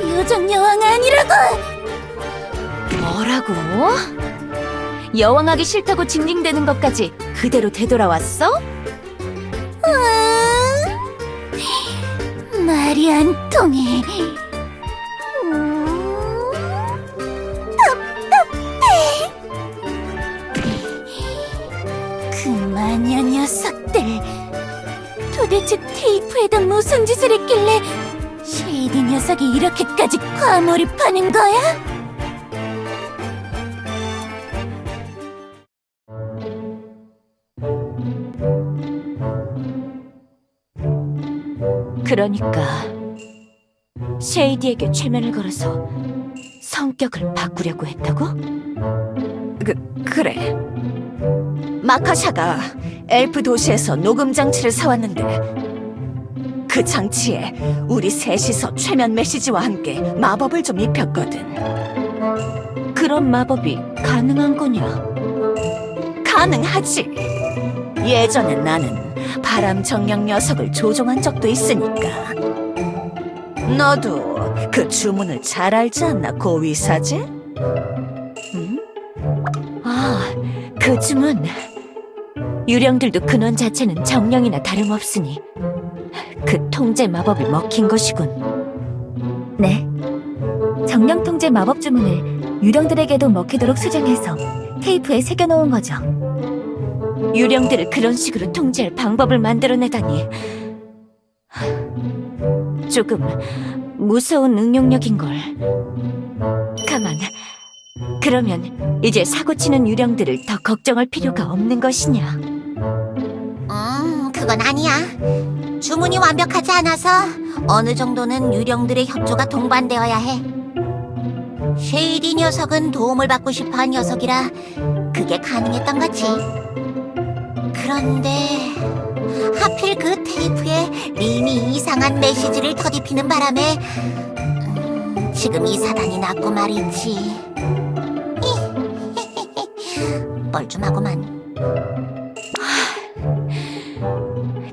[SPEAKER 3] 요정여왕 아니라고.
[SPEAKER 2] 뭐라고? 여왕하기 싫다고 징징대는 것까지 그대로 되돌아왔어?
[SPEAKER 3] 말이 안 통해. 답답해. 그 마녀 녀석들. 도대체 테이프에다 무슨 짓을 했길래 쉐이디 녀석이 이렇게까지 과몰입하는 거야?
[SPEAKER 2] 그러니까 쉐이디에게 최면을 걸어서 성격을 바꾸려고 했다고?
[SPEAKER 5] 그래. 마카샤가 엘프 도시에서 녹음 장치를 사왔는데 그 장치에 우리 셋이서 최면 메시지와 함께 마법을 좀 입혔거든.
[SPEAKER 2] 그런 마법이 가능한 거냐?
[SPEAKER 5] 가능하지. 예전에 나는 바람 정령 녀석을 조종한 적도 있으니까. 너도 그 주문을 잘 알지 않나, 고위사제? 응?
[SPEAKER 2] 아, 그 주문. 유령들도 근원 자체는 정령이나 다름없으니 그 통제 마법이 먹힌 것이군.
[SPEAKER 4] 네. 정령 통제 마법 주문을 유령들에게도 먹히도록 수정해서 테이프에 새겨놓은 거죠.
[SPEAKER 2] 유령들을 그런 식으로 통제할 방법을 만들어내다니 조금 무서운 응용력인걸. 가만, 그러면 이제 사고치는 유령들을 더 걱정할 필요가 없는 것이냐?
[SPEAKER 3] 그건 아니야. 주문이 완벽하지 않아서 어느 정도는 유령들의 협조가 동반되어야 해. 쉐이디 녀석은 도움을 받고 싶어한 녀석이라 그게 가능했던 거지. 그런데 하필 그 테이프에 림이 이상한 메시지를 터디피는 바람에 지금 이 사단이 났고 말이지. 뻘쭘하구만.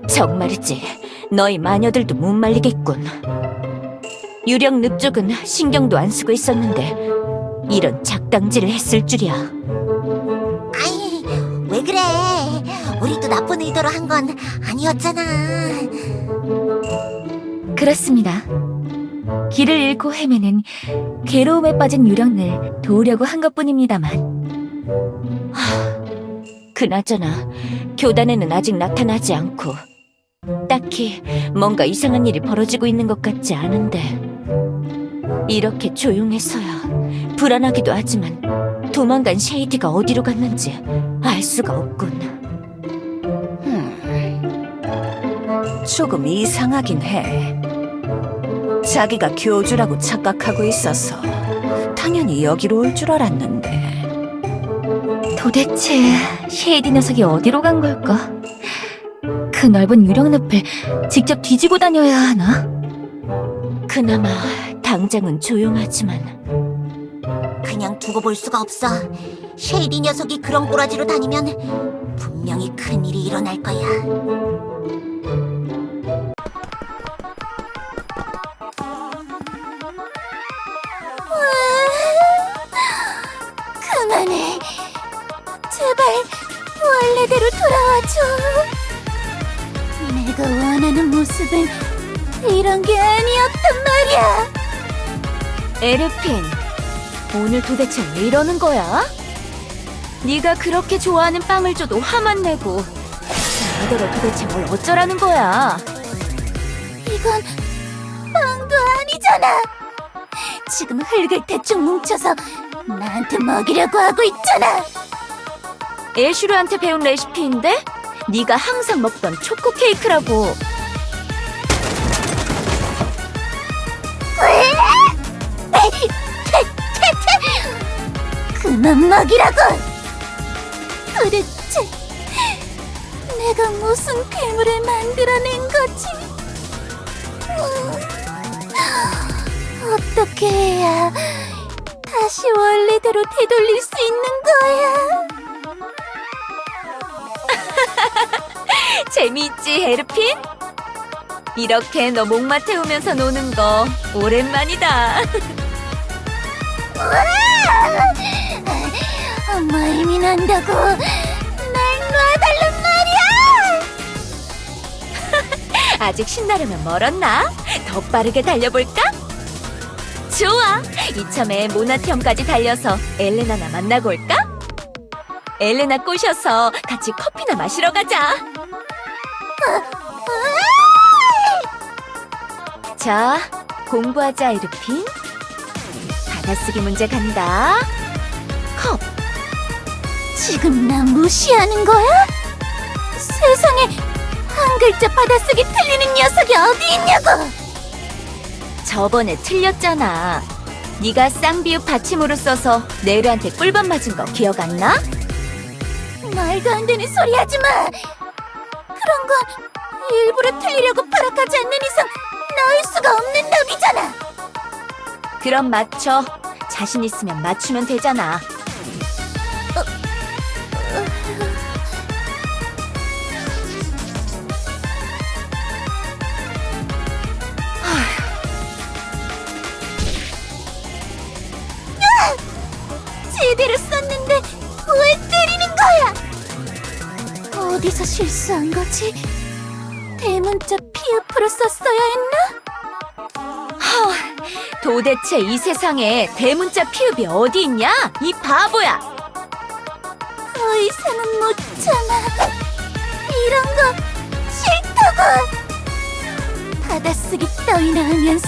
[SPEAKER 2] 정말이지. 너희 마녀들도 못 말리겠군. 유령 늪쪽은 신경도 안 쓰고 있었는데 이런 작당질을 했을 줄이야.
[SPEAKER 3] 아이, 왜 그래? 우리도 나쁜 의도로 한 건 아니었잖아.
[SPEAKER 4] 그렇습니다. 길을 잃고 헤매는 괴로움에 빠진 유령을 도우려고 한 것뿐입니다만.
[SPEAKER 2] 그나저나 교단에는 아직 나타나지 않고 딱히 뭔가 이상한 일이 벌어지고 있는 것 같지 않은데 이렇게 조용해서야 불안하기도 하지만 도망간 쉐이디가 어디로 갔는지 알 수가 없군.
[SPEAKER 5] 조금 이상하긴 해. 자기가 교주라고 착각하고 있어서 당연히 여기로 올 줄 알았는데.
[SPEAKER 4] 도대체 쉐이디 녀석이 어디로 간 걸까? 그 넓은 유령 늪을 직접 뒤지고 다녀야 하나?
[SPEAKER 2] 그나마 당장은 조용하지만
[SPEAKER 3] 그냥 두고 볼 수가 없어. 쉐이디 녀석이 그런 꼬라지로 다니면 분명히 큰 일이 일어날 거야.
[SPEAKER 4] 그만해. 제발 원래대로 돌아와줘. 내가 원하는 모습은 이런 게 아니었단 말이야.
[SPEAKER 2] 에르핀, 오늘 도대체 왜 이러는 거야? 네가 그렇게 좋아하는 빵을 줘도 화만 내고 너희들은 도대체 뭘 어쩌라는 거야?
[SPEAKER 4] 이건 빵도 아니잖아. 지금 흙을 대충 뭉쳐서 나한테 먹이려고 하고 있잖아.
[SPEAKER 2] 애슈르한테 배운 레시피인데? 네가 항상 먹던 초코 케이크라고.
[SPEAKER 4] 그만 먹이라고. 도대체 내가 무슨 괴물을 만들어낸 거지? 어떻게 해야 다시 원래대로 되돌릴 수 있는 거야?
[SPEAKER 2] 재미있지, 에르핀? 이렇게 너 목마 태우면서 노는 거 오랜만이다.
[SPEAKER 4] 엄마 힘이 난다고 날 놔달란 말이야.
[SPEAKER 2] 아직 신나려면 멀었나? 더 빠르게 달려볼까? 좋아! 이참에 모나티엄까지 달려서 엘레나나 만나고 올까? 엘레나 꼬셔서 같이 커피나 마시러 가자. 자, 공부하자, 에르핀. 받아쓰기 문제 간다. 컵.
[SPEAKER 4] 지금 나 무시하는 거야? 세상에 한 글자 받아쓰기 틀리는 녀석이 어디 있냐고!
[SPEAKER 2] 저번에 틀렸잖아. 네가 쌍비읍 받침으로 써서 네르한테 꿀밤 맞은 거 기억 안 나?
[SPEAKER 4] 말도 안 되는 소리 하지 마! 그런 건 일부러 틀리려고 파락하지 않는 이상 나올 수가 없는 답이잖아!
[SPEAKER 2] 그럼 맞춰. 자신 있으면 맞추면 되잖아.
[SPEAKER 4] 제대로 썼는데 왜 때리는 거야? 어디서 실수한 거지? 대문자 피읍으로 썼어야 했나?
[SPEAKER 2] 도대체 이 세상에 대문자 피읍이 어디 있냐? 이 바보야!
[SPEAKER 4] 더 이상은 못 참아. 이런 거 싫다고. 받아쓰기 따위나 하면서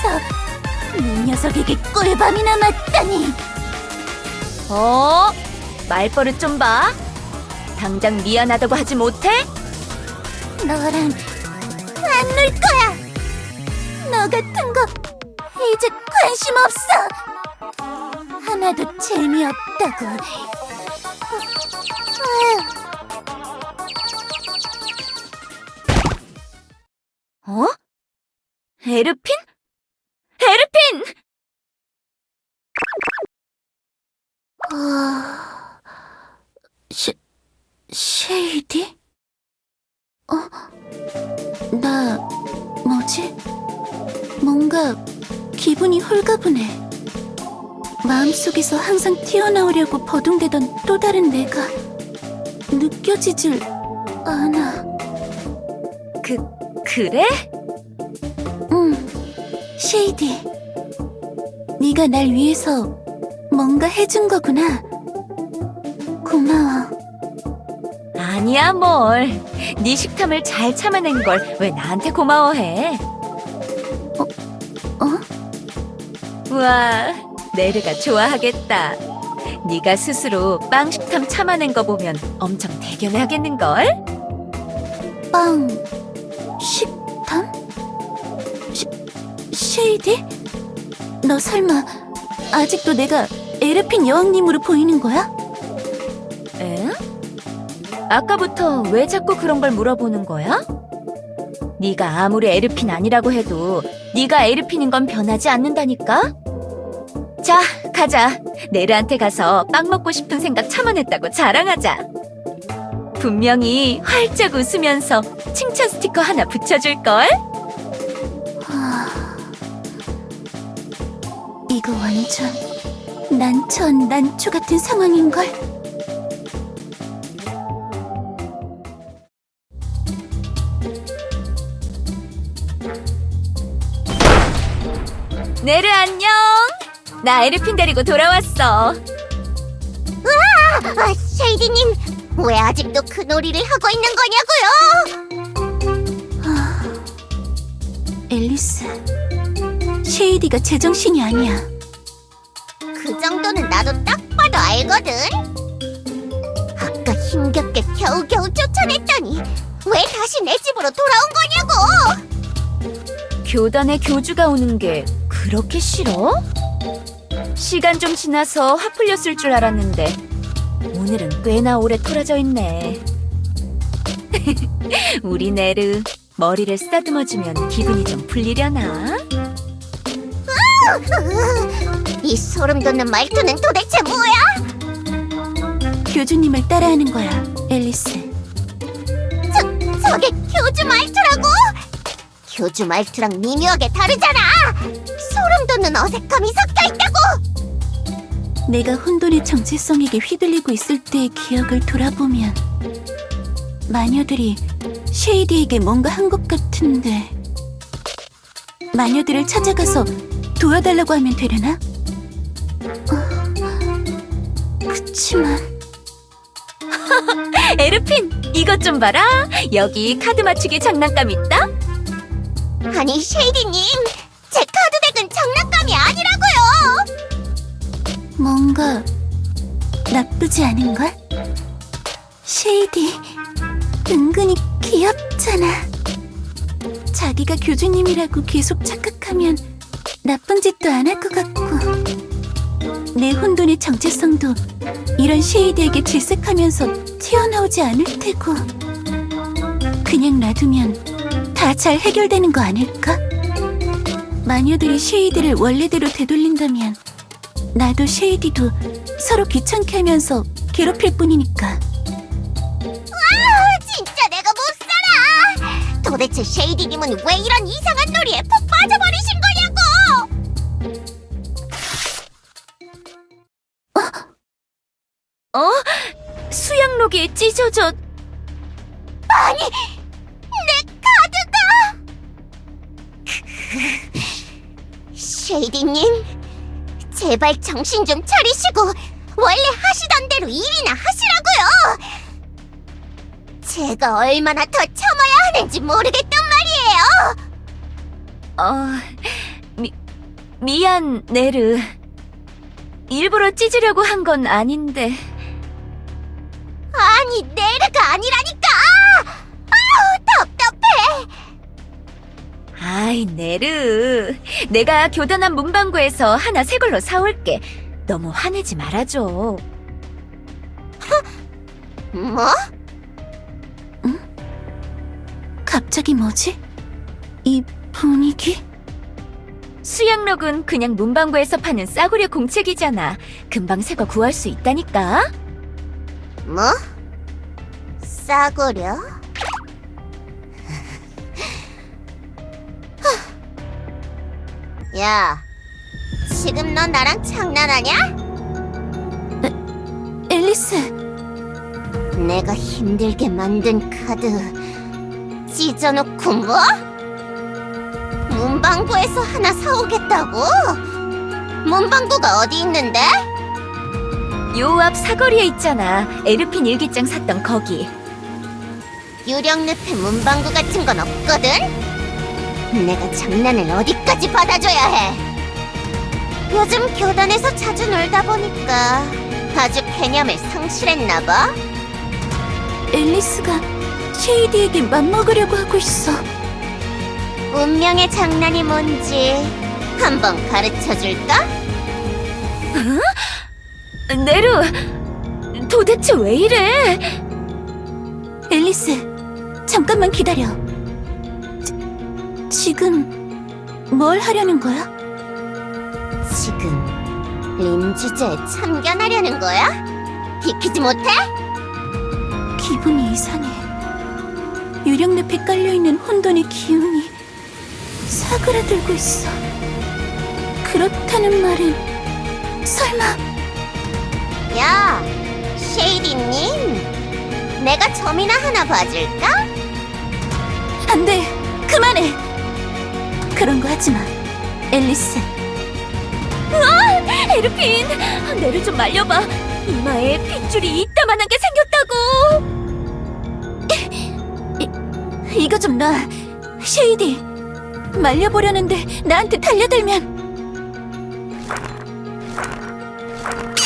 [SPEAKER 4] 이 녀석에게 꿀밤이나 맞다니.
[SPEAKER 2] 말버릇 좀 봐. 당장 미안하다고 하지 못해?
[SPEAKER 3] 너랑 안 놀 거야. 너 같은 거 이제 관심 없어. 하나도 재미없다고.
[SPEAKER 2] 어? 에르핀? 에르핀!
[SPEAKER 3] 쉐이디? 나 뭐지? 뭔가 기분이 홀가분해. 마음속에서 항상 튀어나오려고 버둥대던 또 다른 내가 느껴지질 않아.
[SPEAKER 2] 그래?
[SPEAKER 3] 응, 쉐이디. 네가 날 위해서 뭔가 해준 거구나. 고마워.
[SPEAKER 2] 아니야 뭘. 네 식탐을 잘 참아낸 걸 왜 나한테 고마워해? 우와, 네르가 좋아하겠다. 네가 스스로 빵 식탐 참아낸 거 보면 엄청 대견해하겠는걸?
[SPEAKER 3] 빵 식탐? 쉐이디? 너 설마 아직도 내가 에르핀 여왕님으로 보이는 거야?
[SPEAKER 2] 에? 아까부터 왜 자꾸 그런 걸 물어보는 거야? 네가 아무리 에르핀 아니라고 해도 네가 에르핀인 건 변하지 않는다니까? 자, 가자. 네르한테 가서 빵 먹고 싶은 생각 참아냈다고 자랑하자. 분명히 활짝 웃으면서 칭찬 스티커 하나 붙여줄걸?
[SPEAKER 3] 이거 완전 난처난초 같은 상황인걸?
[SPEAKER 2] 네르 안녕. 나 에르핀 데리고 돌아왔어.
[SPEAKER 1] 쉐이디님, 왜 아직도 그 놀이를 하고 있는 거냐고요?
[SPEAKER 3] 앨리스, 쉐이디가 제정신이 아니야.
[SPEAKER 1] 그 정도는 나도 딱 봐도 알거든. 아까 힘겹게 겨우겨우 쫓아냈더니 왜 다시 내 집으로 돌아온 거냐고!
[SPEAKER 2] 교단에 교주가 오는 게 그렇게 싫어? 시간 좀 지나서 화 풀렸을 줄 알았는데 오늘은 꽤나 오래 토라져 있네. 우리 네르 머리를 쓰다듬어주면 기분이 좀 풀리려나?
[SPEAKER 1] 이 소름 돋는 말투는 도대체 뭐야?
[SPEAKER 3] 교주님을 따라하는 거야, 앨리스.
[SPEAKER 1] 저게 교주 말투라고? 교주 말투랑 미묘하게 다르잖아. 소름 돋는 어색함이 섞여 있다고.
[SPEAKER 3] 내가 혼돈의 정체성에게 휘둘리고 있을 때의 기억을 돌아보면 마녀들이 쉐이디에게 뭔가 한 것 같은데 마녀들을 찾아가서 도와달라고 하면 되려나? 그치만
[SPEAKER 2] 에르핀, 이것 좀 봐라. 여기 카드 맞추기 장난감 있다.
[SPEAKER 1] 아니 쉐이디님, 제 카드덱은 장난감이 아니라고요.
[SPEAKER 3] 뭔가 나쁘지 않은걸? 쉐이디 은근히 귀엽잖아. 자기가 교주님이라고 계속 착각하면 나쁜 짓도 안 할 것 같고 내 혼돈의 정체성도 이런 쉐이디에게 질색하면서 튀어나오지 않을 테고 그냥 놔두면 다 잘 해결되는 거 아닐까? 마녀들이 쉐이디를 원래대로 되돌린다면 나도 쉐이디도 서로 귀찮게 하면서 괴롭힐 뿐이니까.
[SPEAKER 1] 진짜 내가 못 살아. 도대체 쉐이디님은 왜 이런 이상한 놀이에 푹 빠져버리신 거냐고.
[SPEAKER 2] 수양록이 찢어져.
[SPEAKER 1] 아니, 내 카드가. 쉐이디님, 제발 정신 좀 차리시고 원래 하시던 대로 일이나 하시라고요. 제가 얼마나 더 참아야 하는지 모르겠단 말이에요.
[SPEAKER 2] 미안, 네르. 일부러 찢으려고 한 건 아닌데.
[SPEAKER 1] 아니, 내르가 아니라니까. 아우, 답답해.
[SPEAKER 2] 에르, 내가 교단 앞 문방구에서 하나 새 걸로 사올게. 너무 화내지 말아줘.
[SPEAKER 1] 뭐?
[SPEAKER 4] 갑자기 뭐지? 이 분위기?
[SPEAKER 2] 수양록은 그냥 문방구에서 파는 싸구려 공책이잖아. 금방 새 거 구할 수 있다니까.
[SPEAKER 1] 뭐? 싸구려? 야, 지금 너 나랑 장난하냐?
[SPEAKER 4] 앨리스,
[SPEAKER 1] 내가 힘들게 만든 카드 찢어놓고 뭐? 문방구에서 하나 사오겠다고? 문방구가 어디 있는데?
[SPEAKER 2] 요 앞 사거리에 있잖아. 에르핀 일기장 샀던 거기.
[SPEAKER 1] 유령 늪에 문방구 같은 건 없거든? 내가 장난을 어디까지 받아줘야 해? 요즘 교단에서 자주 놀다 보니까 아주 개념을 상실했나봐?
[SPEAKER 4] 앨리스가 쉐이디에게 맘먹으려고 하고 있어.
[SPEAKER 1] 운명의 장난이 뭔지 한번 가르쳐줄까?
[SPEAKER 2] 네루, 도대체 왜 이래?
[SPEAKER 4] 앨리스, 잠깐만 기다려. 지금 뭘 하려는 거야?
[SPEAKER 1] 지금 림 주제에 참견하려는 거야? 비키지 못해?
[SPEAKER 4] 기분이 이상해. 유령늪에 깔려있는 혼돈의 기운이 사그라들고 있어. 그렇다는 말은 설마
[SPEAKER 1] 야, 쉐이디님, 내가 점이나 하나 봐줄까?
[SPEAKER 4] 안 돼! 그만해! 그런 거 하지 마, 앨리스.
[SPEAKER 2] 에르핀, 내를 좀 말려봐. 이마에 핏줄이 이따만하게 생겼다고.
[SPEAKER 4] 이거 좀 놔. 쉐이디, 말려보려는데 나한테 달려들면.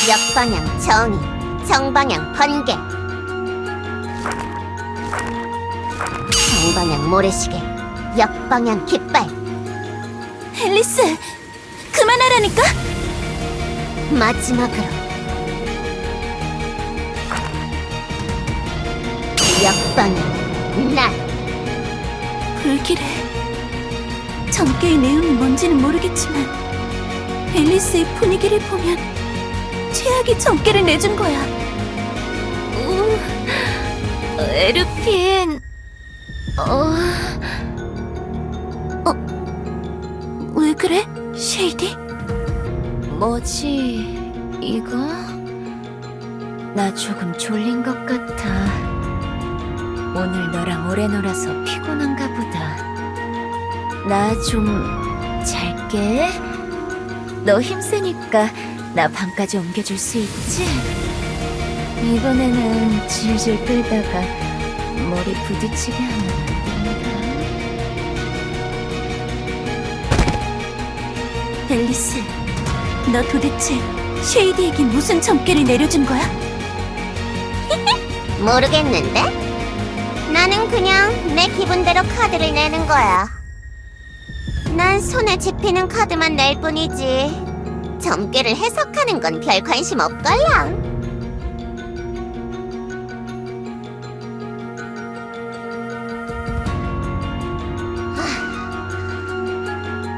[SPEAKER 1] 역방향 정의, 정방향 번개. 정방향 모래시계, 역방향 깃발.
[SPEAKER 4] 앨리스, 그만하라니까?
[SPEAKER 1] 마지막으로 역방향 날.
[SPEAKER 4] 불길해. 점괘의 내용이 뭔지는 모르겠지만 앨리스의 분위기를 보면 최악의 점괘를 내준 거야.
[SPEAKER 2] 에르핀,
[SPEAKER 4] 왜 그래, 쉐이디?
[SPEAKER 2] 뭐지, 이거? 나 조금 졸린 것 같아. 오늘 너랑 오래 놀아서 피곤한가 보다. 나 좀 잘게. 너 힘세니까 나 방까지 옮겨줄 수 있지? 이번에는 질질 끌다가 머리 부딪히게 하면 안 된다.
[SPEAKER 4] 앨리스, 너 도대체 쉐이디에게 무슨 점괘를 내려준 거야?
[SPEAKER 1] 모르겠는데? 나는 그냥 내 기분대로 카드를 내는 거야. 난 손에 집히는 카드만 낼 뿐이지 점괘를 해석하는 건 별 관심 없걸랑.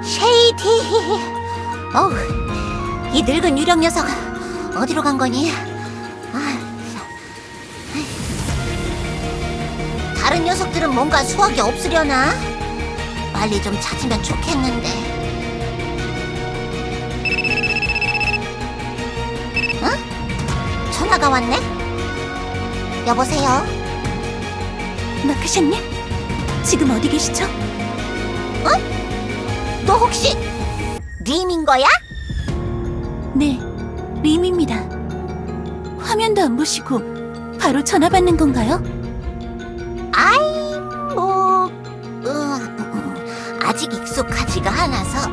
[SPEAKER 1] 쉐이디.
[SPEAKER 3] 어우, 이 늙은 유령 녀석 어디로 간 거니? 다른 녀석들은 뭔가 수확이 없으려나? 빨리 좀 찾으면 좋겠는데. 응? 전화가 왔네? 여보세요?
[SPEAKER 4] 마크샤님, 지금 어디 계시죠?
[SPEAKER 3] 너 혹시 림인 거야?
[SPEAKER 4] 네, 림입니다. 화면도 안 보시고 바로 전화 받는 건가요?
[SPEAKER 3] 뭐, 아직 익숙하지가 않아서.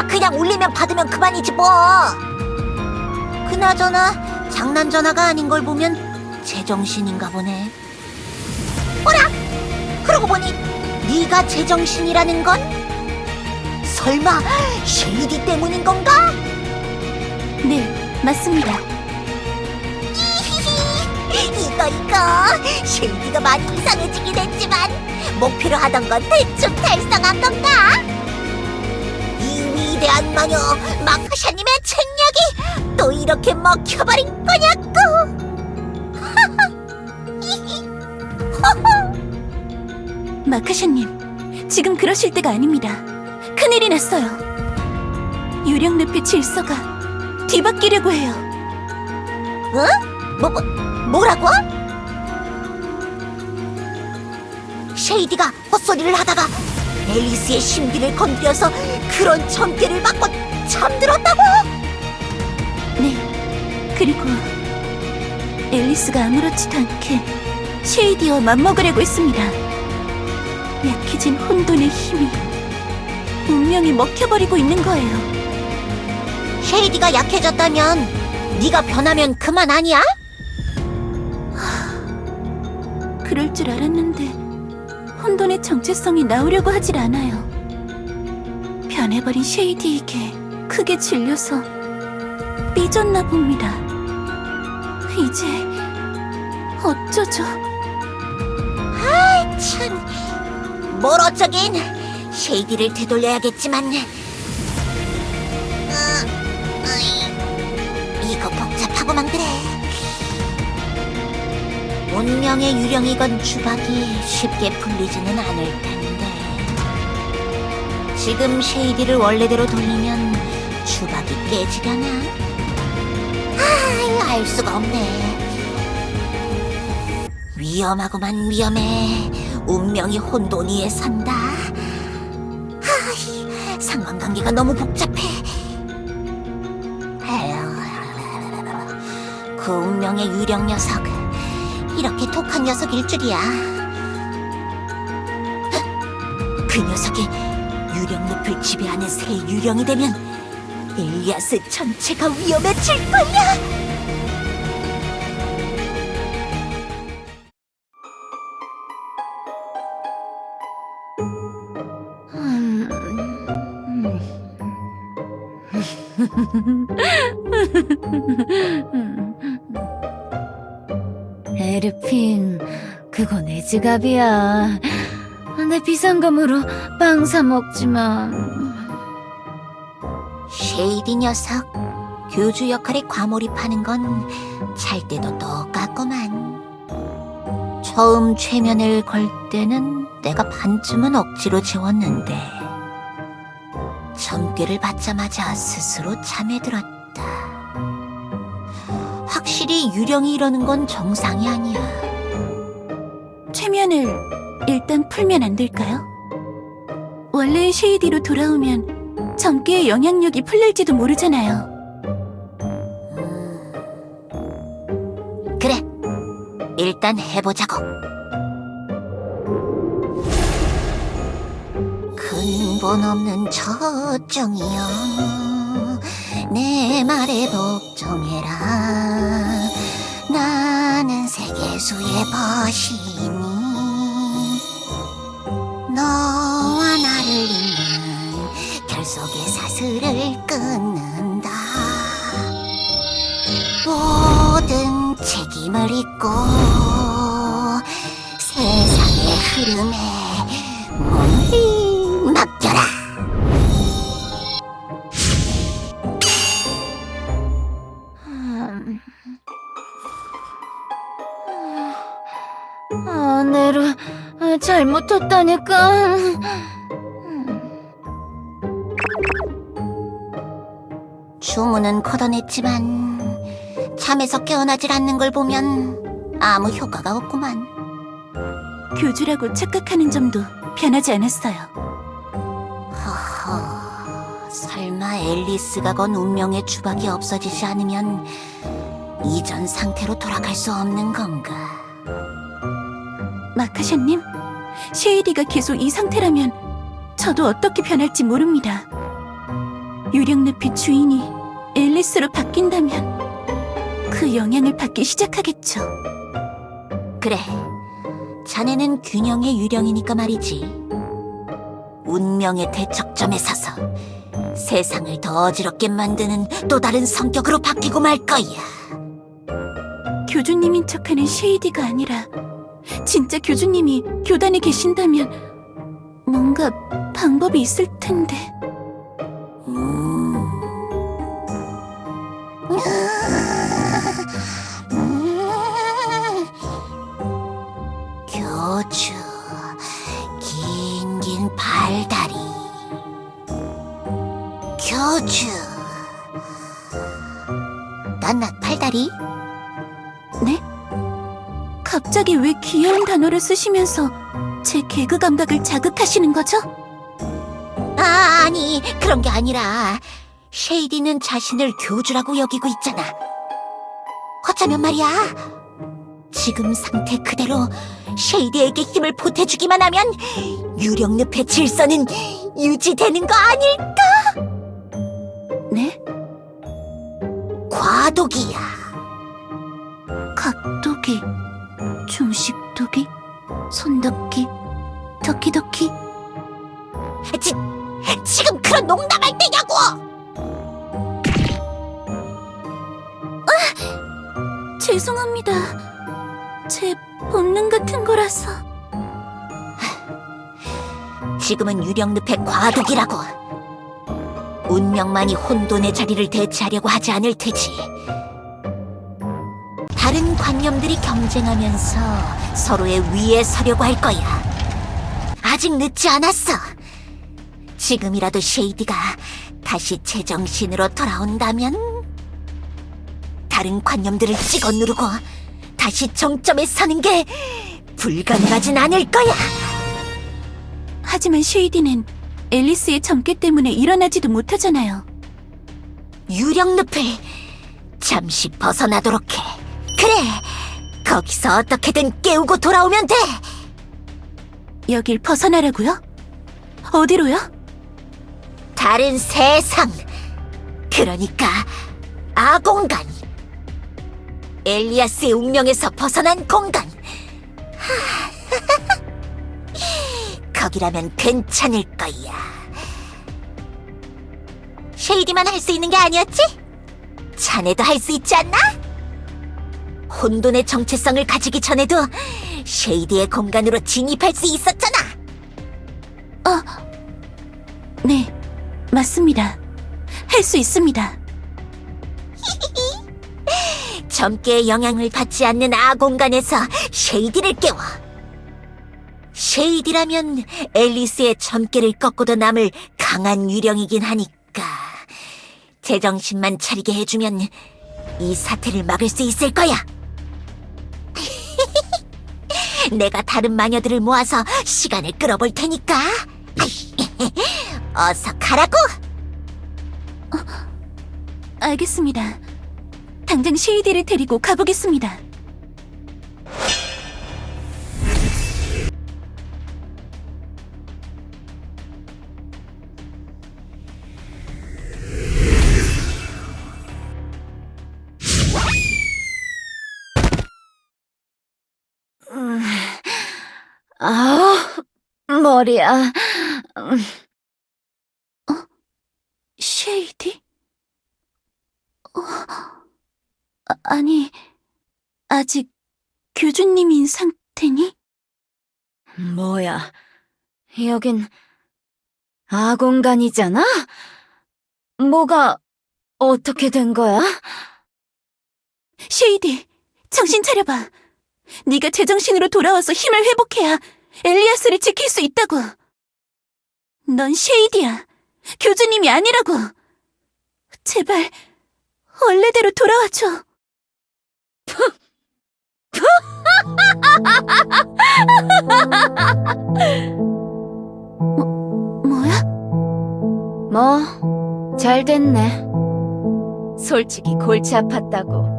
[SPEAKER 3] 그냥 울리면 받으면 그만이지 뭐. 그나저나 장난 전화가 아닌 걸 보면 제정신인가 보네. 어라? 그러고 보니 네가 제정신이라는 건? 설마 쉐이디 때문인 건가?
[SPEAKER 4] 네, 맞습니다.
[SPEAKER 3] 이거 쉐이디가 많이 이상해지긴 했지만 목표로 하던 건 대충 달성한 건가? 이 위대한 마녀 마카샤님의 책략이 또 이렇게 먹혀버린 거냐고!
[SPEAKER 4] 마카샤님, 지금 그러실 때가 아닙니다. 큰일이 났어요. 유령늪의 질서가 뒤바뀌려고 해요.
[SPEAKER 3] 뭐라고? 쉐이디가 헛소리를 하다가 앨리스의 심기를 건드려서 그런 점괘를 맞고 잠들었다고?
[SPEAKER 4] 네, 그리고 앨리스가 아무렇지도 않게 쉐이디와 맞먹으려고 했습니다. 약해진 혼돈의 힘이 운명이 먹혀버리고 있는 거예요.
[SPEAKER 3] 쉐이디가 약해졌다면 네가 변하면 그만 아니야?
[SPEAKER 4] 그럴 줄 알았는데 혼돈의 정체성이 나오려고 하질 않아요. 변해버린 쉐이디에게 크게 질려서 삐졌나 봅니다. 이제 어쩌죠?
[SPEAKER 3] 참, 뭘 어쩌긴 쉐이디를 되돌려야겠지만 이거 복잡하고만 그래. 운명의 유령이건 주박이 쉽게 풀리지는 않을 텐데 지금 쉐이디를 원래대로 돌리면 주박이 깨지려나? 알 수가 없네. 위험하구만 위험해. 운명이 혼돈 위에 산다. 상관관계가 너무 복잡해. 그 운명의 유령 녀석 이렇게 독한 녀석일 줄이야. 그 녀석이 유령늪을 지배하는 새 유령이 되면 엘리아스 전체가 위험해질 거야.
[SPEAKER 2] 에르핀, 그거 내 지갑이야. 내 비상금으로 빵 사 먹지만.
[SPEAKER 3] 쉐이디 녀석, 교주 역할에 과몰입하는 건 잘 때도 똑같구만. 처음 최면을 걸 때는 내가 반쯤은 억지로 재웠는데 점괘를 받자마자 스스로 잠에 들었다. 확실히 유령이 이러는 건 정상이 아니야.
[SPEAKER 4] 최면을 일단 풀면 안 될까요? 원래의 쉐이디로 돌아오면 점괘의 영향력이 풀릴지도 모르잖아요.
[SPEAKER 3] 그래, 일단 해보자고. 근본 없는 초정이여, 내 말에 복종해라. 나는 세계수의 벗이니 너와 나를 잇는 결속의 사슬을 끊는다. 모든 책임을 잊고 세상의 흐름에 몸을 맡겨라.
[SPEAKER 2] 아내를 잘못했다니까.
[SPEAKER 3] 주문은 걷어냈지만 잠에서 깨어나질 않는 걸 보면 아무 효과가 없구만.
[SPEAKER 4] 교주라고 착각하는 점도 변하지 않았어요.
[SPEAKER 3] 허허, 설마 앨리스가 건 운명의 주박이 없어지지 않으면 이전 상태로 돌아갈 수 없는 건가?
[SPEAKER 4] 마카샤님, 쉐이디가 계속 이 상태라면 저도 어떻게 변할지 모릅니다. 유령늪의 주인이 앨리스로 바뀐다면 그 영향을 받기 시작하겠죠.
[SPEAKER 3] 그래, 자네는 균형의 유령이니까 말이지. 운명의 대척점에 서서 세상을 더 어지럽게 만드는 또 다른 성격으로 바뀌고 말 거야.
[SPEAKER 4] 교주님인 척하는 쉐이디가 아니라 진짜 교주님이 교단에 계신다면 뭔가 방법이 있을 텐데.
[SPEAKER 3] 교주, 긴 발다리. 교주. 낱낱 팔다리?
[SPEAKER 4] 네? 갑자기 왜 귀여운 단어를 쓰시면서 제 개그 감각을 자극하시는 거죠?
[SPEAKER 3] 아니, 그런 게 아니라 쉐이디는 자신을 교주라고 여기고 있잖아. 어쩌면 말이야, 지금 상태 그대로 쉐이디에게 힘을 보태주기만 하면 유령늪의 질서는 유지되는 거 아닐까?
[SPEAKER 4] 네?
[SPEAKER 3] 과도기야.
[SPEAKER 4] 각도기, 중식도기, 손도기, 도끼도끼.
[SPEAKER 3] 지금 그런 농담할 때냐고!
[SPEAKER 4] 죄송합니다. 제 본능 같은 거라서.
[SPEAKER 3] 지금은 유령늪의 과도기라고. 운명만이 혼돈의 자리를 대체하려고 하지 않을 테지. 다른 관념들이 경쟁하면서 서로의 위에 서려고 할 거야. 아직 늦지 않았어. 지금이라도 쉐이디가 다시 제정신으로 돌아온다면 다른 관념들을 찍어 누르고 다시 정점에 서는 게 불가능하진 않을 거야.
[SPEAKER 4] 하지만 쉐이디는 앨리스의 점괘 때문에 일어나지도 못하잖아요.
[SPEAKER 3] 유령늪을 잠시 벗어나도록 해. 그래, 거기서 어떻게든 깨우고 돌아오면 돼.
[SPEAKER 4] 여길 벗어나라고요? 어디로요?
[SPEAKER 3] 다른 세상, 그러니까 아공간. 엘리아스의 운명에서 벗어난 공간. 거기라면 괜찮을 거야. 쉐이디만 할 수 있는 게 아니었지? 자네도 할 수 있지 않나? 혼돈의 정체성을 가지기 전에도 쉐이디의 공간으로 진입할 수 있었잖아.
[SPEAKER 4] 네, 맞습니다. 할 수 있습니다.
[SPEAKER 3] 점괘의 영향을 받지 않는 아공간에서 쉐이디를 깨워. 쉐이디라면 앨리스의 점괘를 꺾고도 남을 강한 유령이긴 하니까 제정신만 차리게 해주면 이 사태를 막을 수 있을 거야. 내가 다른 마녀들을 모아서 시간을 끌어볼 테니까 어서 가라고.
[SPEAKER 4] 알겠습니다. 당장 쉐이디를 데리고 가보겠습니다.
[SPEAKER 2] 머리야.
[SPEAKER 4] 쉐이디? 아니, 아직 교주님인 상태니?
[SPEAKER 2] 뭐야, 여긴 아공간이잖아? 뭐가 어떻게 된 거야?
[SPEAKER 4] 쉐이디, 정신 차려봐. 네가 제정신으로 돌아와서 힘을 회복해야 엘리아스를 지킬 수 있다고. 넌 쉐이디야. 교주님이 아니라고. 제발 원래대로 돌아와줘. 뭐야?
[SPEAKER 2] 뭐, 잘 됐네. 솔직히 골치 아팠다고.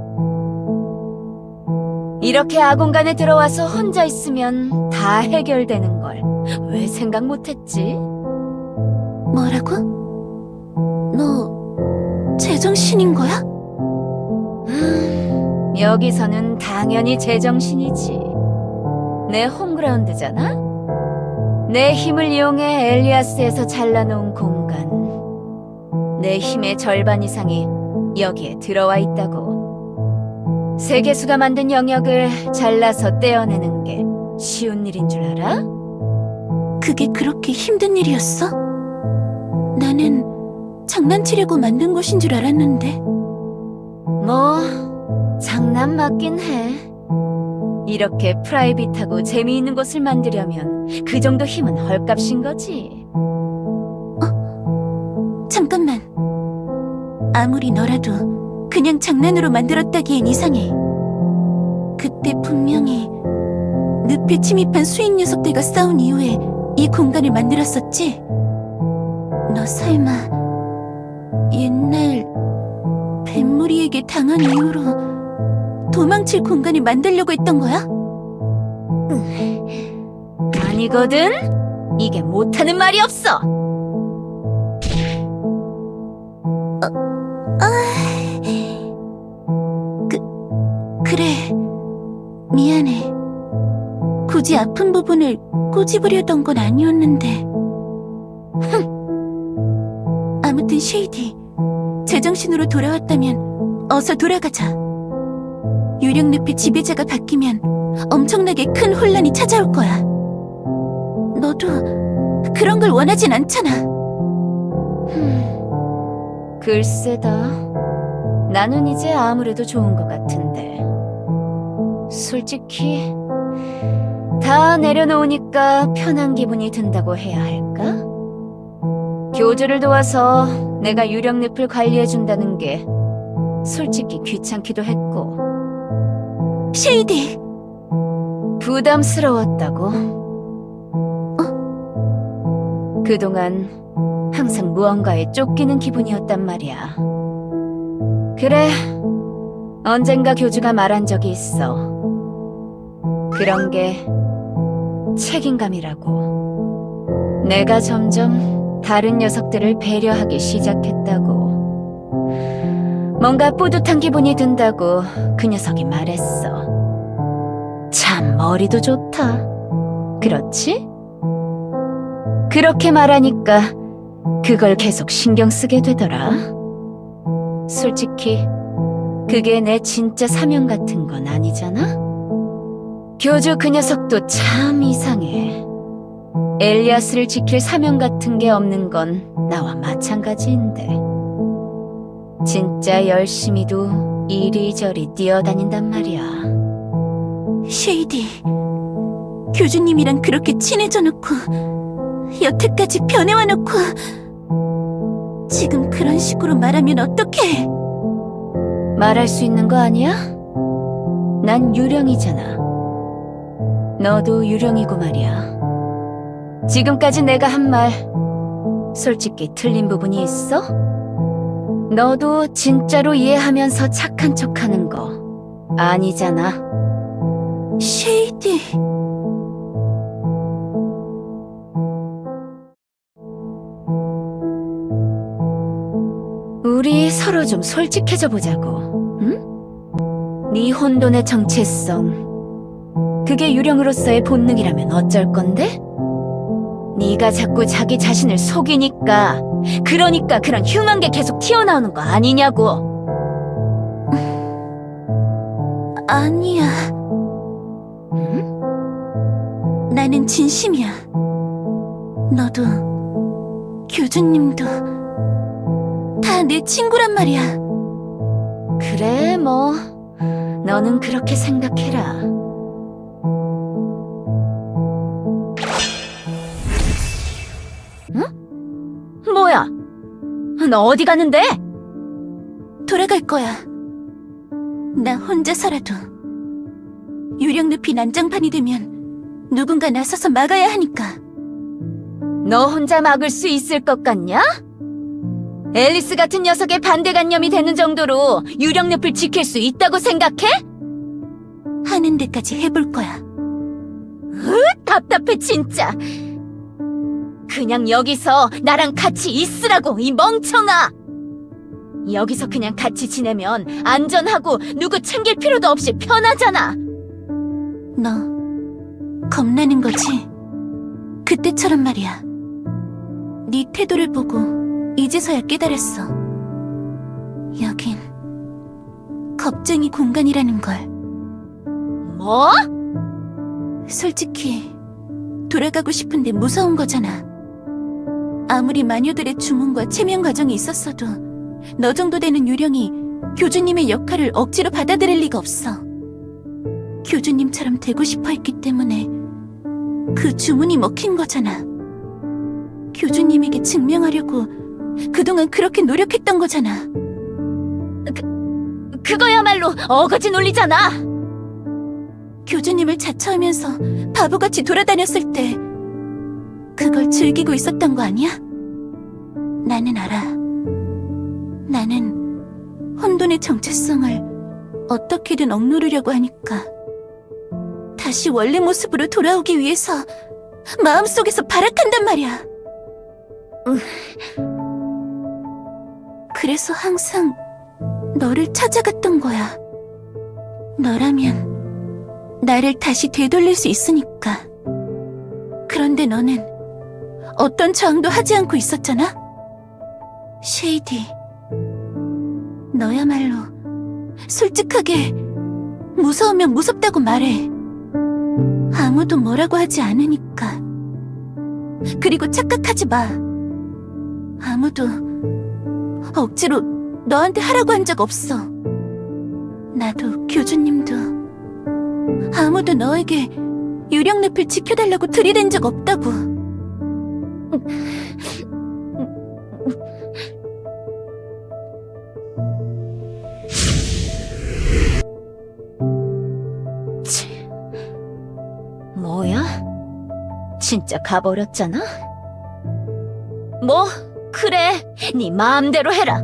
[SPEAKER 2] 이렇게 아공간에 들어와서 혼자 있으면 다 해결되는 걸 왜 생각 못했지?
[SPEAKER 4] 뭐라고? 너 제정신인 거야?
[SPEAKER 2] 여기서는 당연히 제정신이지. 내 홈그라운드잖아? 내 힘을 이용해 엘리아스에서 잘라놓은 공간. 내 힘의 절반 이상이 여기에 들어와 있다고. 세계수가 만든 영역을 잘라서 떼어내는 게 쉬운 일인 줄 알아?
[SPEAKER 4] 그게 그렇게 힘든 일이었어? 나는 장난치려고 만든 곳인 줄 알았는데.
[SPEAKER 2] 뭐 장난 맞긴 해. 이렇게 프라이빗하고 재미있는 곳을 만들려면 그 정도 힘은 헐값인 거지.
[SPEAKER 4] 잠깐만. 아무리 너라도 그냥 장난으로 만들었다기엔 이상해. 그때 분명히 늪에 침입한 수인 녀석들과 싸운 이후에 이 공간을 만들었었지? 너 설마 옛날 뱀무리에게 당한 이후로 도망칠 공간을 만들려고 했던 거야?
[SPEAKER 2] 아니거든? 이게 못하는 말이 없어!
[SPEAKER 4] 그래, 미안해. 굳이 아픈 부분을 꼬집으려던 건 아니었는데. 아무튼 쉐이디, 제정신으로 돌아왔다면 어서 돌아가자. 유령늪의 지배자가 바뀌면 엄청나게 큰 혼란이 찾아올 거야. 너도 그런 걸 원하진 않잖아.
[SPEAKER 2] 글쎄다. 나는 이제 아무래도 좋은 것 같은데. 솔직히 다 내려놓으니까 편한 기분이 든다고 해야 할까? 교주를 도와서 내가 유령늪을 관리해준다는 게 솔직히 귀찮기도 했고
[SPEAKER 4] 쉐이디!
[SPEAKER 2] 부담스러웠다고. 그동안 항상 무언가에 쫓기는 기분이었단 말이야. 그래, 언젠가 교주가 말한 적이 있어. 그런 게 책임감이라고. 내가 점점 다른 녀석들을 배려하기 시작했다고. 뭔가 뿌듯한 기분이 든다고 그 녀석이 말했어. 참 머리도 좋다. 그렇지? 그렇게 말하니까 그걸 계속 신경 쓰게 되더라. 솔직히 그게 내 진짜 사명 같은 건 아니잖아? 교주 그 녀석도 참 이상해. 엘리아스를 지킬 사명 같은 게 없는 건 나와 마찬가지인데. 진짜 열심히도 이리저리 뛰어다닌단 말이야.
[SPEAKER 4] 쉐이디, 교주님이랑 그렇게 친해져 놓고 여태까지 변해와 놓고 지금 그런 식으로 말하면 어떡해?
[SPEAKER 2] 말할 수 있는 거 아니야? 난 유령이잖아. 너도 유령이고 말이야. 지금까지 내가 한 말 솔직히 틀린 부분이 있어? 너도 진짜로 이해하면서 착한 척하는 거 아니잖아.
[SPEAKER 4] 쉐이디.
[SPEAKER 2] 우리 서로 좀 솔직해져 보자고, 응? 네 혼돈의 정체성, 그게 유령으로서의 본능이라면 어쩔 건데? 네가 자꾸 자기 자신을 속이니까, 그러니까 그런 흉한 게 계속 튀어나오는 거 아니냐고.
[SPEAKER 4] 아니야.
[SPEAKER 2] 응?
[SPEAKER 4] 나는 진심이야. 너도, 교주님도 다 내 친구란 말이야.
[SPEAKER 2] 그래, 뭐 너는 그렇게 생각해라. 응? 뭐야? 너 어디 가는데?
[SPEAKER 4] 돌아갈 거야. 나 혼자서라도. 유령늪이 난장판이 되면 누군가 나서서 막아야 하니까.
[SPEAKER 2] 너 혼자 막을 수 있을 것 같냐? 앨리스 같은 녀석의 반대간념이 되는 정도로 유령늪을 지킬 수 있다고 생각해?
[SPEAKER 4] 하는 데까지 해볼 거야.
[SPEAKER 2] 답답해 진짜. 그냥 여기서 나랑 같이 있으라고, 이 멍청아. 여기서 그냥 같이 지내면 안전하고 누구 챙길 필요도 없이 편하잖아.
[SPEAKER 4] 너 겁나는 거지? 그때처럼 말이야. 네 태도를 보고 이제서야 깨달았어. 여긴 겁쟁이 공간이라는 걸.
[SPEAKER 2] 뭐?
[SPEAKER 4] 솔직히 돌아가고 싶은데 무서운 거잖아. 아무리 마녀들의 주문과 체면 과정이 있었어도 너 정도 되는 유령이 교주님의 역할을 억지로 받아들일 리가 없어. 교주님처럼 되고 싶어 했기 때문에 그 주문이 먹힌 거잖아. 교주님에게 증명하려고 그동안 그렇게 노력했던 거잖아.
[SPEAKER 2] 그거야말로 어거지 논리잖아.
[SPEAKER 4] 교주님을 자처하면서 바보같이 돌아다녔을 때 그걸 즐기고 있었던 거 아니야? 나는 알아. 나는 혼돈의 정체성을 어떻게든 억누르려고 하니까 다시 원래 모습으로 돌아오기 위해서 마음속에서 발악한단 말이야. 그래서 항상 너를 찾아갔던 거야. 너라면 나를 다시 되돌릴 수 있으니까. 그런데 너는 어떤 저항도 하지 않고 있었잖아? 쉐이디, 너야말로 솔직하게 무서우면 무섭다고 말해. 아무도 뭐라고 하지 않으니까. 그리고 착각하지 마. 아무도 억지로 너한테 하라고 한 적 없어. 나도 교주님도 아무도 너에게 유령늪을 지켜달라고 들이댄 적 없다고.
[SPEAKER 2] 뭐야? 진짜 가버렸잖아? 뭐, 그래. 네 마음대로 해라.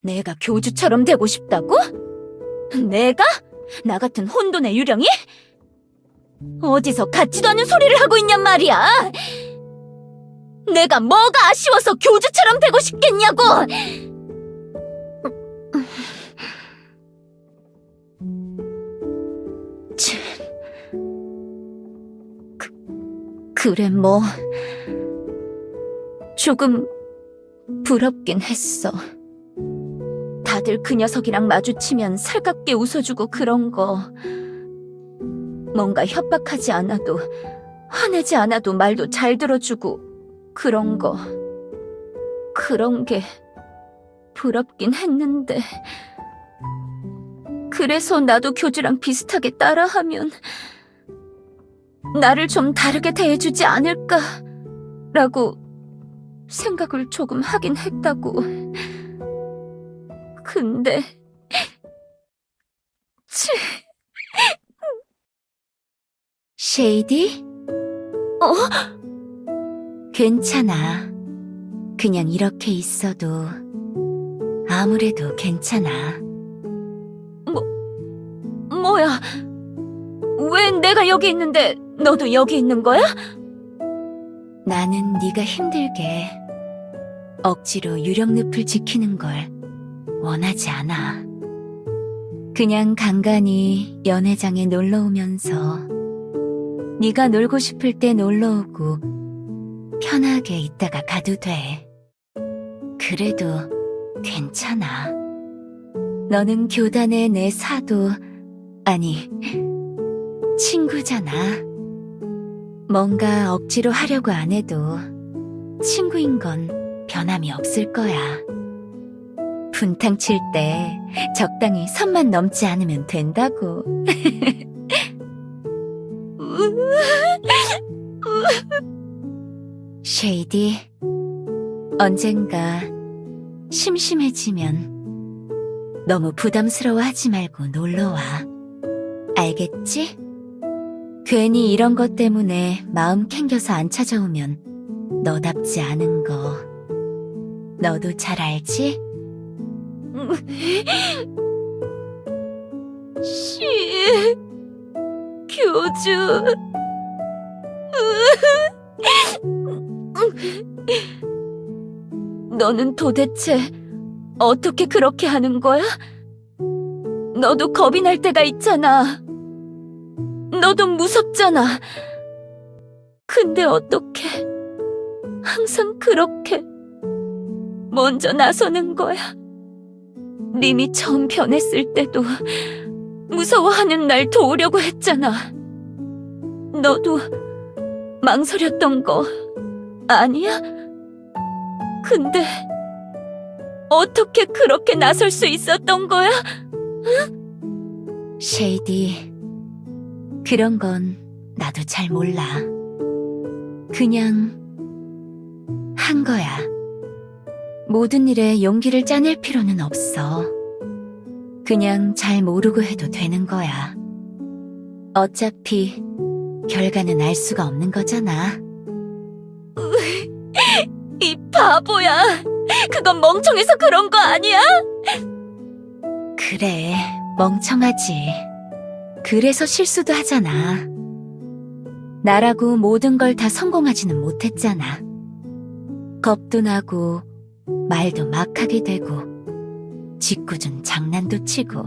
[SPEAKER 2] 내가 교주처럼 되고 싶다고? 내가? 나 같은 혼돈의 유령이? 어디서 같지도 않은 소리를 하고 있냔 말이야! 내가 뭐가 아쉬워서 교주처럼 되고 싶겠냐고! 그래 뭐 조금 부럽긴 했어. 다들 그 녀석이랑 마주치면 살갑게 웃어주고 그런 거. 뭔가 협박하지 않아도 화내지 않아도 말도 잘 들어주고 그런 거. 그런 게 부럽긴 했는데 그래서 나도 교주랑 비슷하게 따라하면 나를 좀 다르게 대해주지 않을까라고 생각을 조금 하긴 했다고. 근데 쉐이디? 괜찮아. 그냥 이렇게 있어도 아무래도 괜찮아. 뭐야? 왜 내가 여기 있는데 너도 여기 있는 거야? 나는 네가 힘들게 억지로 유령늪을 지키는 걸 원하지 않아. 그냥 간간히 연회장에 놀러 오면서 네가 놀고 싶을 때 놀러 오고 편하게 있다가 가도 돼. 그래도 괜찮아. 너는 교단의 내 사도, 아니, 친구잖아. 뭔가 억지로 하려고 안 해도 친구인 건 변함이 없을 거야. 분탕 칠 때 적당히 선만 넘지 않으면 된다고. 쉐이디, 언젠가 심심해지면 너무 부담스러워하지 말고 놀러와. 알겠지? 괜히 이런 것 때문에 마음 캥겨서 안 찾아오면 너답지 않은 거 너도 잘 알지? 교주. 너는 도대체 어떻게 그렇게 하는 거야? 너도 겁이 날 때가 있잖아. 너도 무섭잖아. 근데 어떻게 항상 그렇게 먼저 나서는 거야? 님이 처음 변했을 때도 무서워하는 날 도우려고 했잖아. 너도 망설였던 거 아니야? 근데 어떻게 그렇게 나설 수 있었던 거야? 응? 쉐이디, 그런 건 나도 잘 몰라. 그냥 한 거야. 모든 일에 용기를 짜낼 필요는 없어. 그냥 잘 모르고 해도 되는 거야. 어차피 결과는 알 수가 없는 거잖아. 이 바보야. 그건 멍청해서 그런 거 아니야? 그래, 멍청하지. 그래서 실수도 하잖아. 나라고 모든 걸 다 성공하지는 못했잖아. 겁도 나고 말도 막 하게 되고 짓궂은 장난도 치고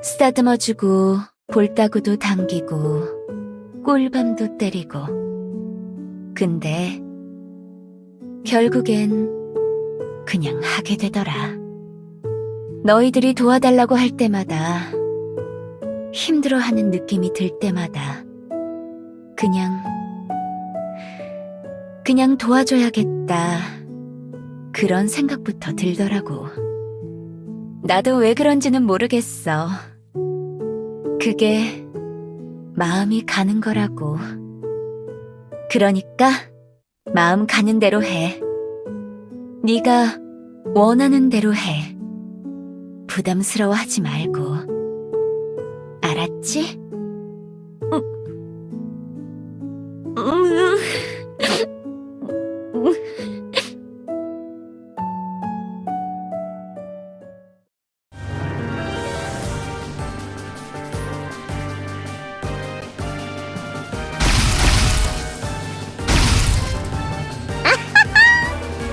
[SPEAKER 2] 쓰다듬어주고 볼따구도 당기고 꿀밤도 때리고. 근데 결국엔 그냥 하게 되더라. 너희들이 도와달라고 할 때마다, 힘들어하는 느낌이 들 때마다 그냥 도와줘야겠다, 그런 생각부터 들더라고. 나도 왜 그런지는 모르겠어. 그게 마음이 가는 거라고. 그러니까 마음 가는 대로 해. 네가 원하는 대로 해. 부담스러워하지 말고. 알았지?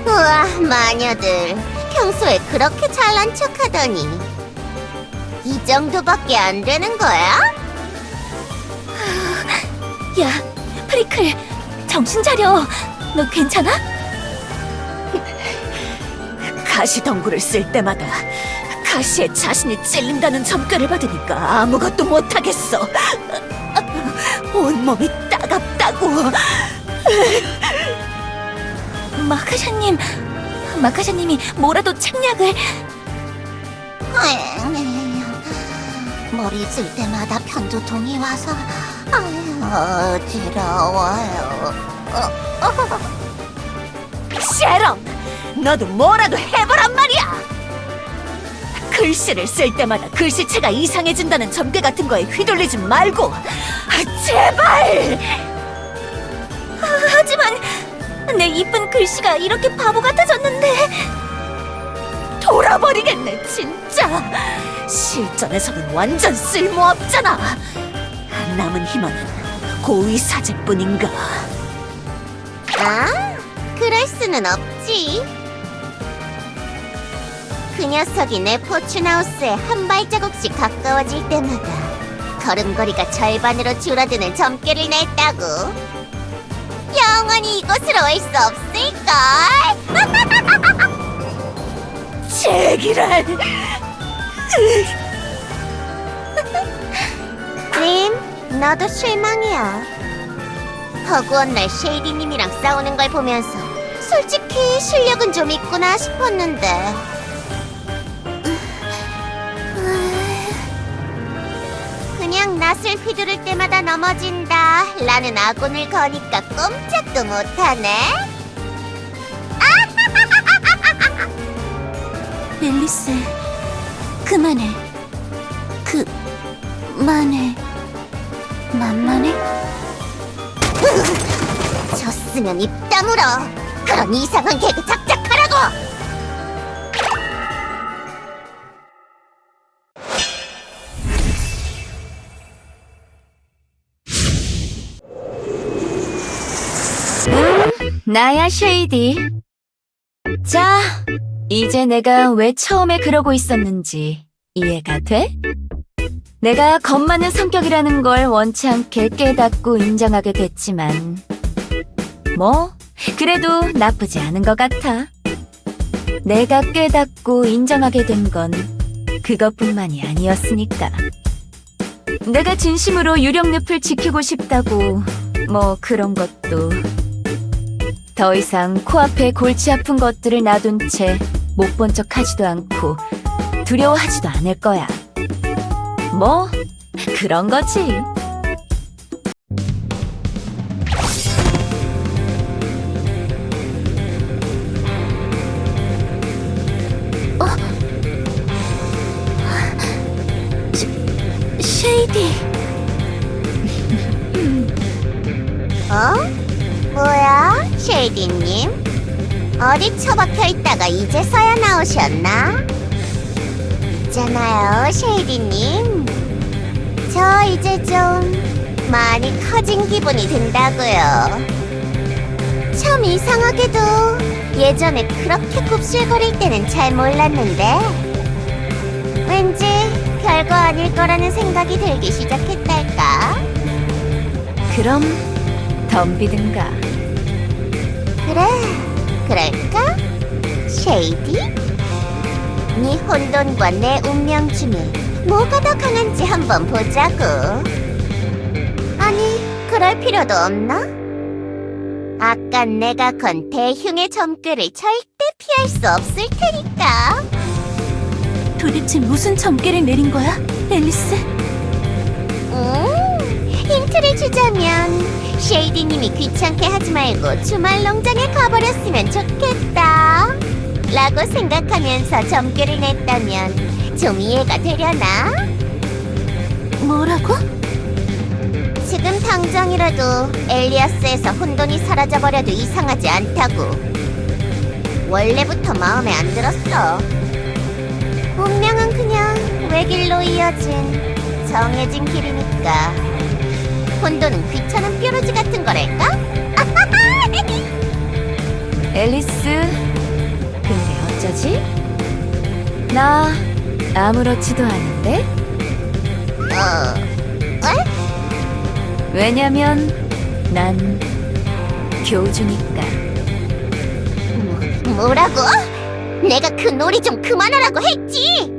[SPEAKER 1] 우와, 마녀들. 평소에 그렇게 잘난 척하더니 이 정도밖에 안 되는 거야?
[SPEAKER 4] 야, 프리클, 정신 차려. 너 괜찮아?
[SPEAKER 5] 가시덩굴을 쓸 때마다 가시에 자신이 찔린다는 점괘를 받으니까 아무것도 못하겠어. 온몸이 따갑다고.
[SPEAKER 4] 마카샤님이 뭐라도 책략을.
[SPEAKER 3] 머리 쓸 때마다 편두통이 와서 어지러워요.
[SPEAKER 5] 쉐럼, 너도 뭐라도 해보란 말이야. 글씨를 쓸 때마다 글씨체가 이상해진다는 점괘 같은 거에 휘둘리지 말고 제발.
[SPEAKER 4] 하지만 내 이쁜 글씨가 이렇게 바보 같아졌는데.
[SPEAKER 5] 돌아버리겠네 진짜. 실전에서는 완전 쓸모없잖아. 남은 희망은 고위사제뿐인가.
[SPEAKER 1] 아, 그럴 수는 없지. 그 녀석이 내 포춘하우스에 한 발자국씩 가까워질 때마다 걸음걸이가 절반으로 줄어드는 점괘를 냈다고. 영원히 이곳으로 올 수 없을걸.
[SPEAKER 5] 제기랄.
[SPEAKER 1] 림, 너도 실망이야. 허구한 날 쉐이디님이랑 싸우는 걸 보면서 솔직히 실력은 좀 있구나 싶었는데. 그냥 낯을 휘두를 때마다 넘어진다 라는 아군을 거니까 꼼짝도 못하네.
[SPEAKER 4] 앨리스, 그만해. 만만해?
[SPEAKER 1] 졌으면 입 다물어. 그런 이상한 개그 작작하라고.
[SPEAKER 2] 나야, 쉐이디. 자, 이제 내가 왜 처음에 그러고 있었는지 이해가 돼? 내가 겁 많은 성격이라는 걸 원치 않게 깨닫고 인정하게 됐지만, 뭐, 그래도 나쁘지 않은 것 같아. 내가 깨닫고 인정하게 된 건 그것뿐만이 아니었으니까. 내가 진심으로 유령늪을 지키고 싶다고, 뭐 그런 것도. 더 이상 코앞에 골치 아픈 것들을 놔둔 채 못 본 척 하지도 않고 두려워하지도 않을 거야. 뭐, 그런 거지.
[SPEAKER 4] 쉐이디.
[SPEAKER 1] 뭐야, 쉐이디님? 어디 처박혀 있다가 이제서야 나오셨나? 있잖아요, 쉐이디님. 저 이제 좀 많이 커진 기분이 든다고요. 참 이상하게도 예전에 그렇게 굽실거릴 때는 잘 몰랐는데 왠지 별거 아닐 거라는 생각이 들기 시작했달까?
[SPEAKER 2] 그럼 덤비든가.
[SPEAKER 1] 그래, 그럴까? 쉐이디? 네 혼돈과 내 운명 중에 뭐가 더 강한지 한번 보자고. 아니, 그럴 필요도 없나? 아까 내가 건 대흉의 점괘를 절대 피할 수 없을 테니까.
[SPEAKER 4] 도대체 무슨 점괘를 내린 거야, 앨리스?
[SPEAKER 1] 힌트를 주자면 쉐이디님이 귀찮게 하지 말고 주말 농장에 가버렸으면 좋겠다 라고 생각하면서 점괘를 냈다면 좀 이해가 되려나?
[SPEAKER 4] 뭐라고?
[SPEAKER 1] 지금 당장이라도 엘리아스에서 혼돈이 사라져버려도 이상하지 않다고. 원래부터 마음에 안 들었어. 운명은 그냥 외길로 이어진 정해진 길이니까. 혼돈은 귀찮은 뾰루지 같은 거랄까?
[SPEAKER 2] 앨리스, 근데 어쩌지? 나 아무렇지도 않은데? 왜냐면 난 교주니까.
[SPEAKER 1] 뭐라고? 내가 그 놀이 좀 그만하라고 했지!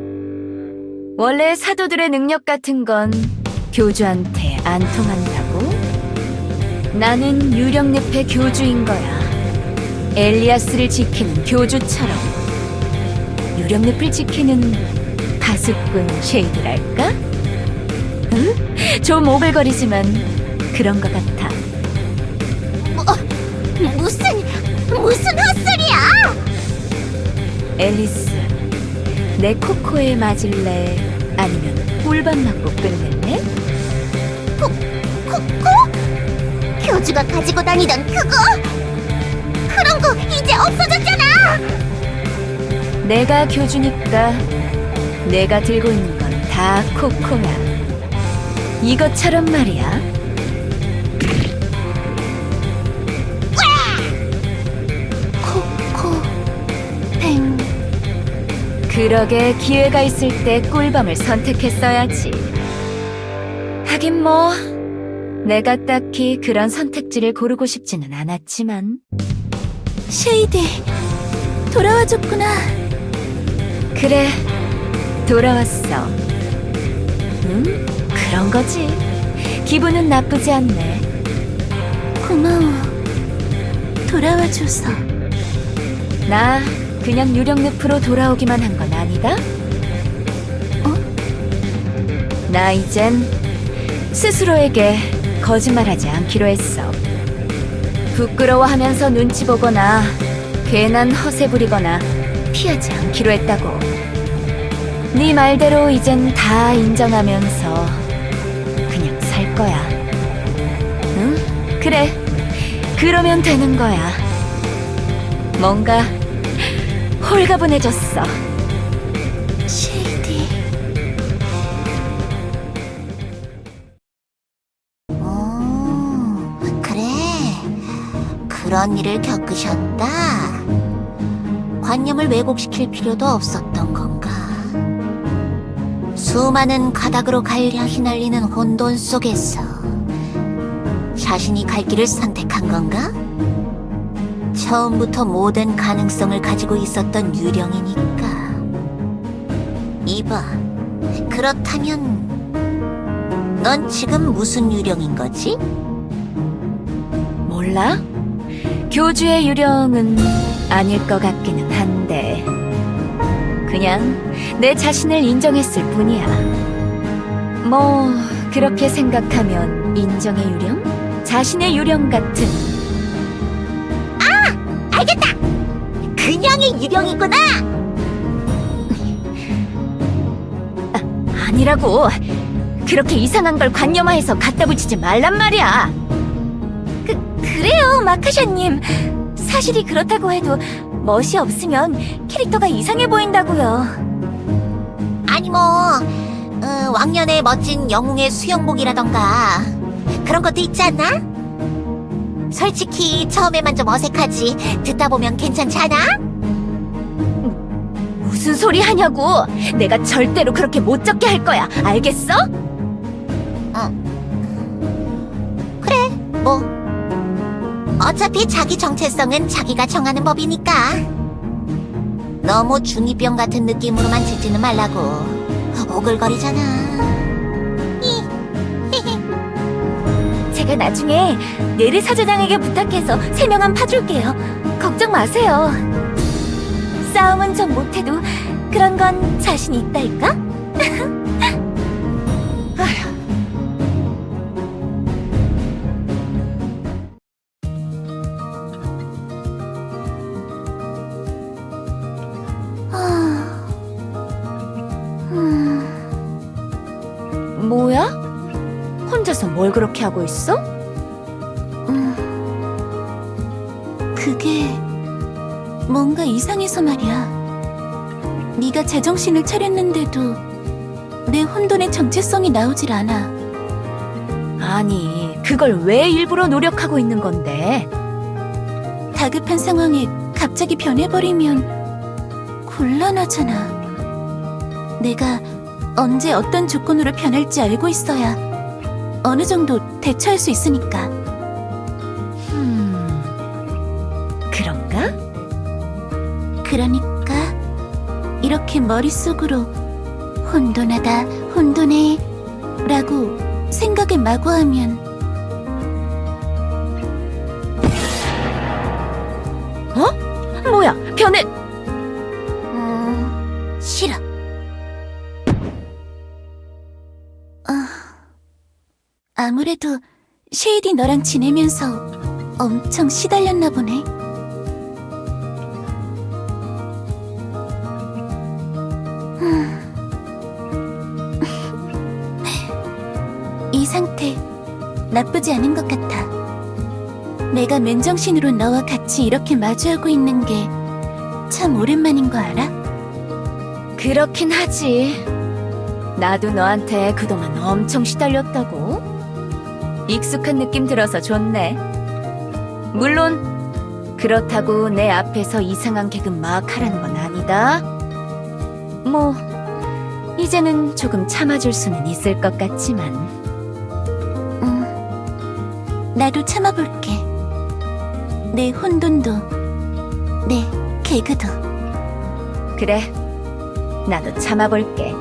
[SPEAKER 2] 원래 사도들의 능력 같은 건 교주한테 안 통한다고? 나는 유령늪의 교주인 거야. 엘리아스를 지키는 교주처럼. 유령늪을 지키는 가습꾼 쉐이드랄까? 응? 좀 오글거리지만 그런 것 같아.
[SPEAKER 1] 무슨 헛소리야!
[SPEAKER 2] 앨리스, 내 코코에 맞을래? 아니면 꿀밤 맞고 끝낼래?
[SPEAKER 1] 코코? 교주가 가지고 다니던 그거? 그런 거 이제 없어졌잖아!
[SPEAKER 2] 내가 교주니까 내가 들고 있는 건 다 코코야. 이것처럼 말이야.
[SPEAKER 4] 코코, 뱅.
[SPEAKER 2] 그러게 기회가 있을 때 꿀밤을 선택했어야지. 하긴 뭐 내가 딱히 그런 선택지를 고르고 싶지는 않았지만.
[SPEAKER 4] 쉐이디, 돌아와줬구나.
[SPEAKER 2] 그래, 돌아왔어. 응? 그런 거지. 기분은 나쁘지 않네.
[SPEAKER 4] 고마워. 돌아와줘서.
[SPEAKER 2] 나 그냥 유령늪으로 돌아오기만 한 건 아니다. 나 이젠 스스로에게 거짓말하지 않기로 했어. 부끄러워하면서 눈치 보거나 괜한 허세 부리거나 피하지 않기로 했다고. 네 말대로 이젠 다 인정하면서 그냥 살 거야. 응? 그래. 그러면 되는 거야. 뭔가 홀가분해졌어.
[SPEAKER 4] 쉐이디.
[SPEAKER 3] 그래. 그런 일을 겪으셨다. 관념을 왜곡시킬 필요도 없었던 건가? 수많은 가닥으로 갈려 휘날리는 혼돈 속에서 자신이 갈 길을 선택한 건가? 처음부터 모든 가능성을 가지고 있었던 유령이니까. 이봐, 그렇다면 넌 지금 무슨 유령인 거지?
[SPEAKER 2] 몰라? 교주의 유령은 아닐 것 같기는 한데 그냥 내 자신을 인정했을 뿐이야. 뭐 그렇게 생각하면 인정의 유령? 자신의 유령 같은.
[SPEAKER 3] 알겠다! 그냥의 유령이구나!
[SPEAKER 2] 아니라고. 그렇게 이상한 걸 관념화해서 갖다 붙이지 말란 말이야.
[SPEAKER 4] 그래요, 마카샤님. 사실이 그렇다고 해도 멋이 없으면 캐릭터가 이상해 보인다고요.
[SPEAKER 3] 아니 뭐 왕년의 멋진 영웅의 수영복이라던가 그런 것도 있지 않나? 솔직히 처음에만 좀 어색하지 듣다 보면 괜찮지 않아?
[SPEAKER 2] 무슨 소리 하냐고. 내가 절대로 그렇게 못 적게 할 거야. 알겠어?
[SPEAKER 3] 그래 뭐 어차피 자기 정체성은 자기가 정하는 법이니까 너무 중2병 같은 느낌으로만 짓지는 말라고. 오글거리잖아.
[SPEAKER 4] 제가 나중에 네르 사제장에게 부탁해서 세명한 파줄게요. 걱정 마세요. 싸움은 좀 못해도 그런 건 자신 있달까?
[SPEAKER 2] 뭐야? 혼자서 뭘 그렇게 하고 있어?
[SPEAKER 4] 그게 뭔가 이상해서 말이야. 네가 제정신을 차렸는데도 내 혼돈의 정체성이 나오질 않아.
[SPEAKER 2] 아니, 그걸 왜 일부러 노력하고 있는 건데?
[SPEAKER 4] 다급한 상황에 갑자기 변해버리면 곤란하잖아. 내가 언제 어떤 조건으로 변할지 알고 있어야 어느 정도 대처할 수 있으니까.
[SPEAKER 2] 그런가?
[SPEAKER 4] 그러니까 이렇게 머릿속으로 혼돈하다, 혼돈해 라고 생각을 마구 하면
[SPEAKER 2] 뭐야, 변해!
[SPEAKER 3] 싫어.
[SPEAKER 4] 아무래도 쉐이디 너랑 지내면서 엄청 시달렸나 보네. 이 상태 나쁘지 않은 것 같아. 내가 맨정신으로 너와 같이 이렇게 마주하고 있는 게 참 오랜만인 거 알아?
[SPEAKER 2] 그렇긴 하지. 나도 너한테 그동안 엄청 시달렸다고. 익숙한 느낌 들어서 좋네. 물론 그렇다고 내 앞에서 이상한 개그 막 하라는 건 아니다. 뭐 이제는 조금 참아줄 수는 있을 것 같지만.
[SPEAKER 4] 나도 참아볼게. 내 혼돈도, 내 개그도.
[SPEAKER 2] 그래, 나도 참아볼게.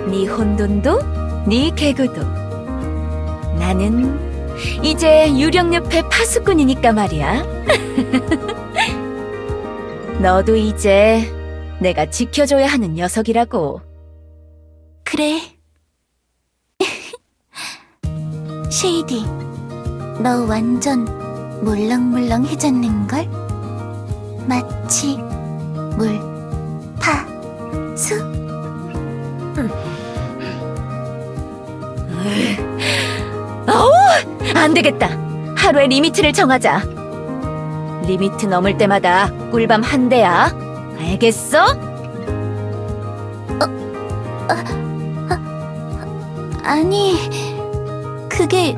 [SPEAKER 2] 네 혼돈도, 네 개그도. 나는 이제 유령늪의 파수꾼이니까 말이야. 너도 이제 내가 지켜줘야 하는 녀석이라고.
[SPEAKER 4] 그래. 쉐이디, 너 완전 물렁물렁해졌는걸? 마치 물, 파, 수?
[SPEAKER 2] 안 되겠다. 하루에 리미트를 정하자. 리미트 넘을 때마다 꿀밤 한 대야. 알겠어?
[SPEAKER 4] 아니, 그게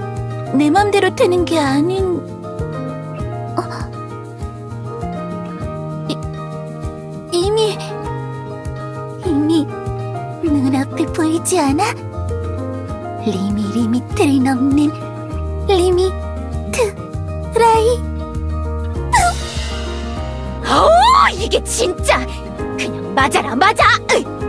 [SPEAKER 4] 내 맘대로 되는 게 아닌... 이미 눈앞에 같지 않아? 리미트를 넘는 리미트라이.
[SPEAKER 2] 이게 진짜 그냥 맞아라 맞아. 으이!